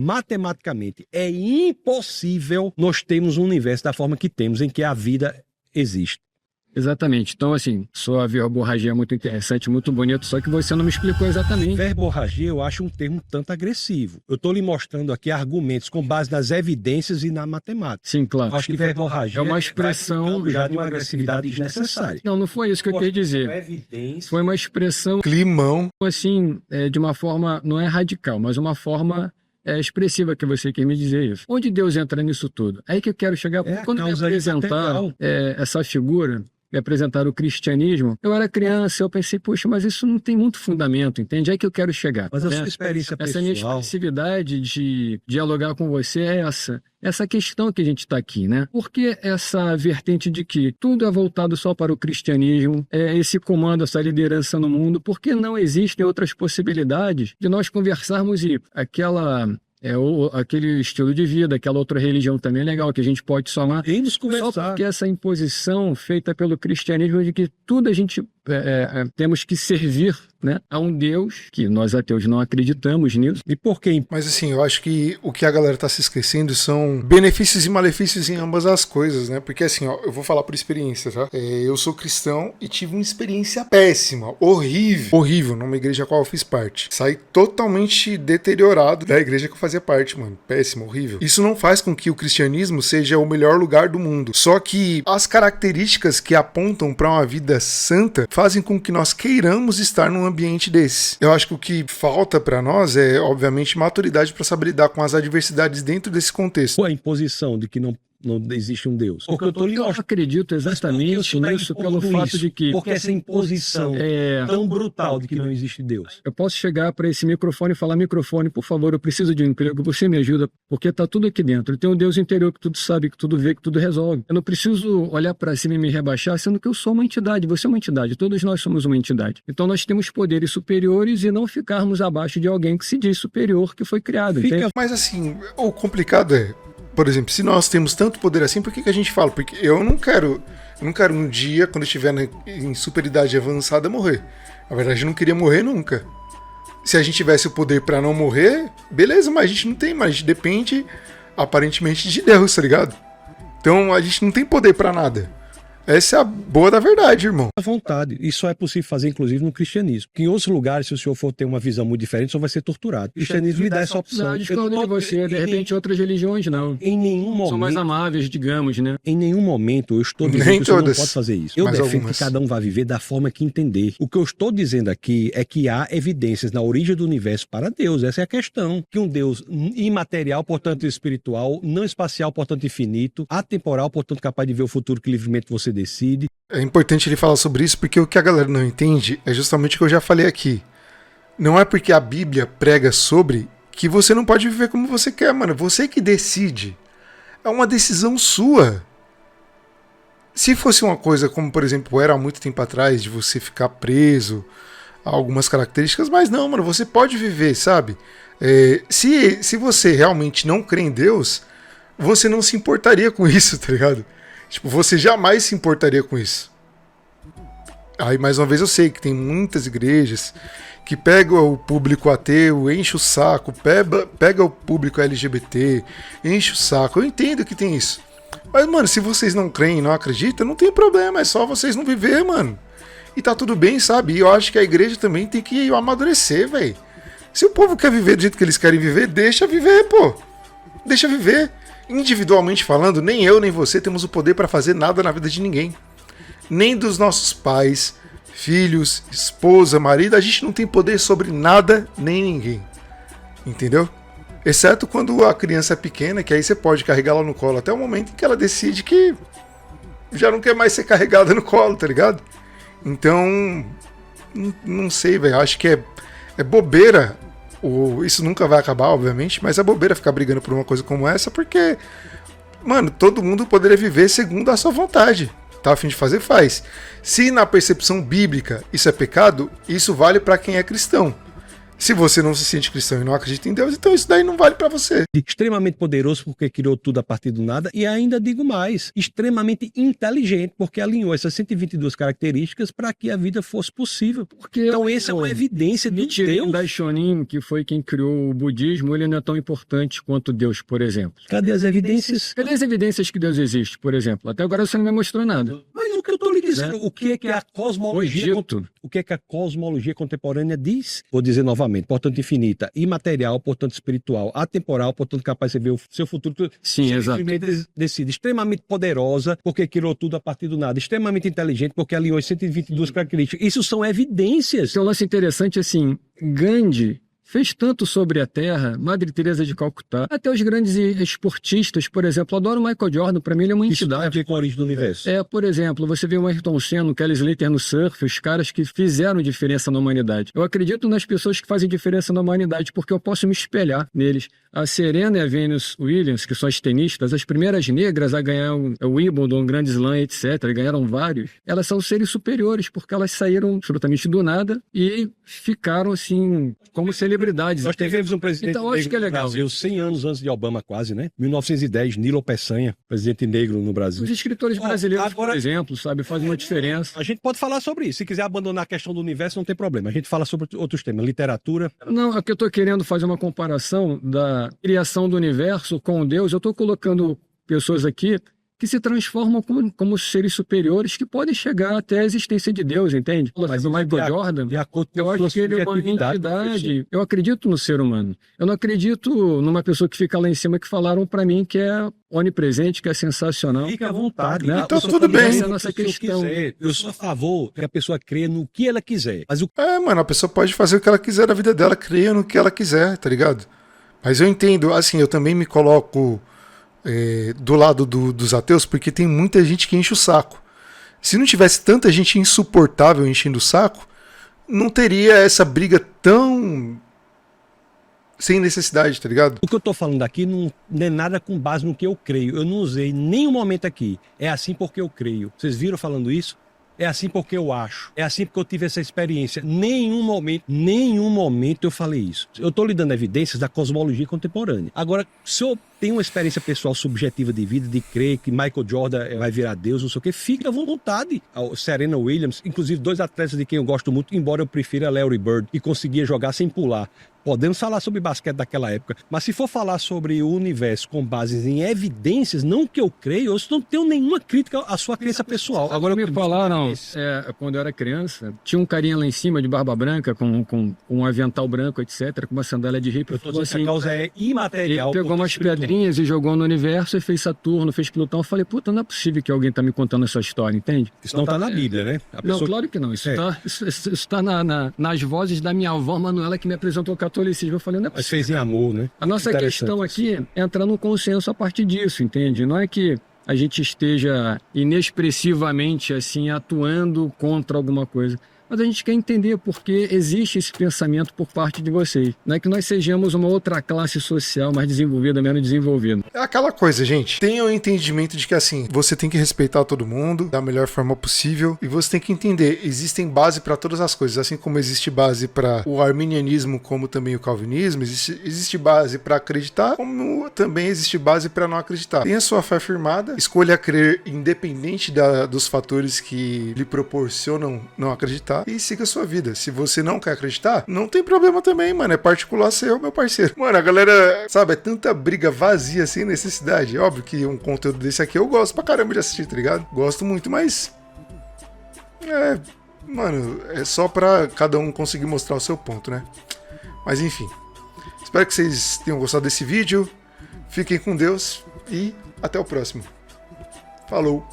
é impossível nós termos um universo da forma que temos, em que a vida existe. Exatamente. Então, assim, sua verborragia é muito interessante, muito bonito, só que você não me explicou exatamente. Verborragia eu acho um termo tanto agressivo. Eu estou lhe mostrando aqui argumentos com base nas evidências e na matemática. Sim, claro. Eu acho que verborragia é uma expressão já de uma agressividade desnecessária. Não foi isso que eu quis dizer. Foi uma expressão... Climão. Assim, de uma forma, não é radical, mas uma forma... expressiva que você quer me dizer isso. Onde Deus entra nisso tudo? Aí que eu quero chegar, quando me apresentar essa figura, me apresentaram o cristianismo, eu era criança, eu pensei, puxa, mas isso não tem muito fundamento, entende? É aí que eu quero chegar. Mas a sua experiência pessoal... Essa minha expressividade de dialogar com você é essa questão que a gente está aqui, né? Por que essa vertente de que tudo é voltado só para o cristianismo, esse comando, essa liderança no mundo, por que não existem outras possibilidades de nós conversarmos e aquele estilo de vida, aquela outra religião também é legal, que a gente pode somar. E nos conversar. Só porque essa imposição feita pelo cristianismo de que tudo a gente temos que servir, né, a um Deus que nós ateus não acreditamos nisso. E por quê? Mas assim, eu acho que o que a galera tá se esquecendo são benefícios e malefícios em ambas as coisas, né? Porque assim, ó, eu vou falar por experiência, tá? Eu sou cristão e tive uma experiência péssima, horrível, numa igreja a qual eu fiz parte. Saí totalmente deteriorado da igreja que eu fazia parte, mano. Péssimo, horrível. Isso não faz com que o cristianismo seja o melhor lugar do mundo. Só que as características que apontam para uma vida santa fazem com que nós queiramos estar num ambiente desse. Eu acho que o que falta para nós é, obviamente, maturidade para saber lidar com as adversidades dentro desse contexto. A imposição de que não existe um Deus. Eu acredito exatamente nisso pelo fato de que... Porque essa imposição tão brutal de que não existe Deus. Eu posso chegar para esse microfone e falar, microfone, por favor, eu preciso de um emprego, você me ajuda, porque tá tudo aqui dentro. Tem um Deus interior que tudo sabe, que tudo vê, que tudo resolve. Eu não preciso olhar para cima e me rebaixar, sendo que eu sou uma entidade, você é uma entidade, todos nós somos uma entidade. Então nós temos poderes superiores e não ficarmos abaixo de alguém que se diz superior, que foi criado. Mas assim, o complicado é, por exemplo, se nós temos tanto poder assim, por que a gente fala? Porque eu não quero um dia, quando eu estiver em superidade avançada, morrer. Na verdade, eu não queria morrer nunca. Se a gente tivesse o poder pra não morrer, beleza, mas a gente não tem, mas a gente depende, aparentemente, de Deus, tá ligado? Então, a gente não tem poder pra nada. Essa é a boa da verdade, irmão. À vontade. Isso só é possível fazer, inclusive, no cristianismo. Porque em outros lugares, se o senhor for ter uma visão muito diferente, o senhor vai ser torturado. O cristianismo lhe dá essa opção. Não, discordo de você. De repente, outras religiões, não. Em nenhum momento... São mais amáveis, digamos, né? Em nenhum momento eu estou dizendo que o senhor não pode fazer isso. Eu defendo que cada um vai viver da forma que entender. O que eu estou dizendo aqui é que há evidências na origem do universo para Deus. Essa é a questão. Que um Deus imaterial, portanto espiritual, não espacial, portanto infinito, atemporal, portanto capaz de ver o futuro que livremente você decide. É importante ele falar sobre isso porque o que a galera não entende é justamente o que eu já falei aqui. Não é porque a Bíblia prega sobre que você não pode viver como você quer, mano. Você que decide. É uma decisão sua. Se fosse uma coisa como, por exemplo, era há muito tempo atrás, de você ficar preso a algumas características, mas não, mano, você pode viver, sabe? Se você realmente não crê em Deus, você não se importaria com isso, tá ligado? Tipo, você jamais se importaria com isso. Aí, mais uma vez, eu sei que tem muitas igrejas que pegam o público ateu, enche o saco, pega o público LGBT, enche o saco. Eu entendo que tem isso. Mas, mano, se vocês não creem, não acreditam, não tem problema, é só vocês não viver, mano. E tá tudo bem, sabe? E eu acho que a igreja também tem que amadurecer, velho. Se o povo quer viver do jeito que eles querem viver, deixa viver, pô. Deixa viver. Individualmente falando, nem eu nem você temos o poder para fazer nada na vida de ninguém. Nem dos nossos pais, filhos, esposa, marido. A gente não tem poder sobre nada nem ninguém. Entendeu? Exceto quando a criança é pequena, que aí você pode carregá-la no colo até o momento em que ela decide que já não quer mais ser carregada no colo, tá ligado? Então, não sei, velho. Acho que é bobeira. Isso nunca vai acabar, obviamente, mas é bobeira ficar brigando por uma coisa como essa, porque, mano, todo mundo poderia viver segundo a sua vontade. Tá a fim de fazer, faz. Se na percepção bíblica isso é pecado, isso vale para quem é cristão. Se você não se sente cristão e não acredita em Deus, então isso daí não vale pra você. Extremamente poderoso porque criou tudo a partir do nada e ainda digo mais, extremamente inteligente porque alinhou essas 122 características para que a vida fosse possível. Então essa é uma evidência de Deus. Daishonin, que foi quem criou o budismo, ele não é tão importante quanto Deus, por exemplo. Cadê as evidências? Cadê as evidências que Deus existe, por exemplo? Até agora você não me mostrou nada. Mas o que eu estou lhe dizendo, o que é a cosmologia, o que é que a cosmologia contemporânea diz? Vou dizer novamente. Portanto infinita, imaterial, portanto espiritual, atemporal, portanto capaz de ver o seu futuro. Sim, exato. Decide. Extremamente poderosa, porque criou tudo a partir do nada. Extremamente inteligente, porque alinhou 122 características. Isso são evidências. Tem um lance interessante assim, Gandhi fez tanto sobre a Terra, Madre Teresa de Calcutá, até os grandes esportistas, por exemplo, eu adoro o Michael Jordan, para mim ele é uma entidade. Isso tem a ver com a origem do universo. Por exemplo, você vê o Ayrton Senna, o Kelly Slater no surf, os caras que fizeram diferença na humanidade. Eu acredito nas pessoas que fazem diferença na humanidade, porque eu posso me espelhar neles. A Serena e a Venus Williams, que são as tenistas, as primeiras negras a ganhar o Wimbledon, Grand Slam, etc., ganharam vários, elas são seres superiores, porque elas saíram absolutamente do nada e ficaram, assim, como celebridades. Nós tivemos um presidente então, acho que é legal. no Brasil, 100 anos antes de Obama, quase, né? 1910, Nilo Peçanha, presidente negro no Brasil. Os escritores brasileiros, por exemplo, sabe, fazem uma diferença. A gente pode falar sobre isso. Se quiser abandonar a questão do universo, não tem problema. A gente fala sobre outros temas, literatura. Não, é que eu estou querendo fazer uma comparação da criação do universo com Deus. Eu estou colocando pessoas aqui que se transformam como seres superiores que podem chegar até a existência de Deus, entende? Mas o Michael Jordan, eu acho que ele é uma entidade. Eu acredito no ser humano. Eu não acredito numa pessoa que fica lá em cima que falaram para mim que é onipresente, que é sensacional. Fica à vontade. Né? Então tudo bem. Essa é a nossa questão. Eu sou a favor que a pessoa crê no que ela quiser. Mas mano, a pessoa pode fazer o que ela quiser na vida dela, creia no que ela quiser, tá ligado? Mas eu entendo, assim, eu também me coloco do lado dos ateus, porque tem muita gente que enche o saco. Se não tivesse tanta gente insuportável enchendo o saco, não teria essa briga tão sem necessidade, tá ligado? O que eu tô falando aqui não é nada com base no que eu creio. Eu não usei nenhum momento aqui. É assim porque eu creio. Vocês viram falando isso? É assim porque eu acho. É assim porque eu tive essa experiência. Nenhum momento eu falei isso. Eu tô lhe dando evidências da cosmologia contemporânea. Agora, se eu tenho uma experiência pessoal subjetiva de vida, de crer que Michael Jordan vai virar Deus, não sei o que, fica à vontade. A Serena Williams, inclusive 2 atletas de quem eu gosto muito, embora eu prefira Larry Bird, que conseguia jogar sem pular. Podemos falar sobre basquete daquela época, mas se for falar sobre o universo com bases em evidências, não que eu creio, eu não tenho nenhuma crítica à sua crença pessoal. Agora me falaram, quando eu era criança, tinha um carinha lá em cima de barba branca, com um avental branco, etc., com uma sandália de hippie. Eu tô dizendo que a causa é imaterial. Ele pegou umas pedrinhas e jogou no universo e fez Saturno, fez Plutão. Eu falei, puta, não é possível que alguém tá me contando essa história, entende? Isso não tá na Bíblia, né? Não, claro que não. Isso tá nas vozes da minha avó Manuela, que me apresentou o catolicismo. Eu falei, não é possível. Mas fez em amor, né? A nossa questão aqui é entrar no consenso a partir disso, entende? Não é que a gente esteja inexpressivamente assim atuando contra alguma coisa. Mas a gente quer entender por que existe esse pensamento por parte de vocês. Não é que nós sejamos uma outra classe social mais desenvolvida, menos desenvolvida. É aquela coisa, gente. Tenha o entendimento de que, assim, você tem que respeitar todo mundo da melhor forma possível. E você tem que entender, existem base para todas as coisas. Assim como existe base para o arminianismo, como também o calvinismo, existe base para acreditar, como também existe base para não acreditar. Tenha sua fé firmada, escolha crer independente dos fatores que lhe proporcionam não acreditar. E siga a sua vida. Se você não quer acreditar, não tem problema também, mano. É particular seu, meu parceiro. Mano, a galera, sabe, é tanta briga vazia sem necessidade. Óbvio que um conteúdo desse aqui eu gosto pra caramba de assistir, tá ligado? Gosto muito, mas... mano, é só pra cada um conseguir mostrar o seu ponto, né? Mas enfim. Espero que vocês tenham gostado desse vídeo. Fiquem com Deus e até o próximo. Falou!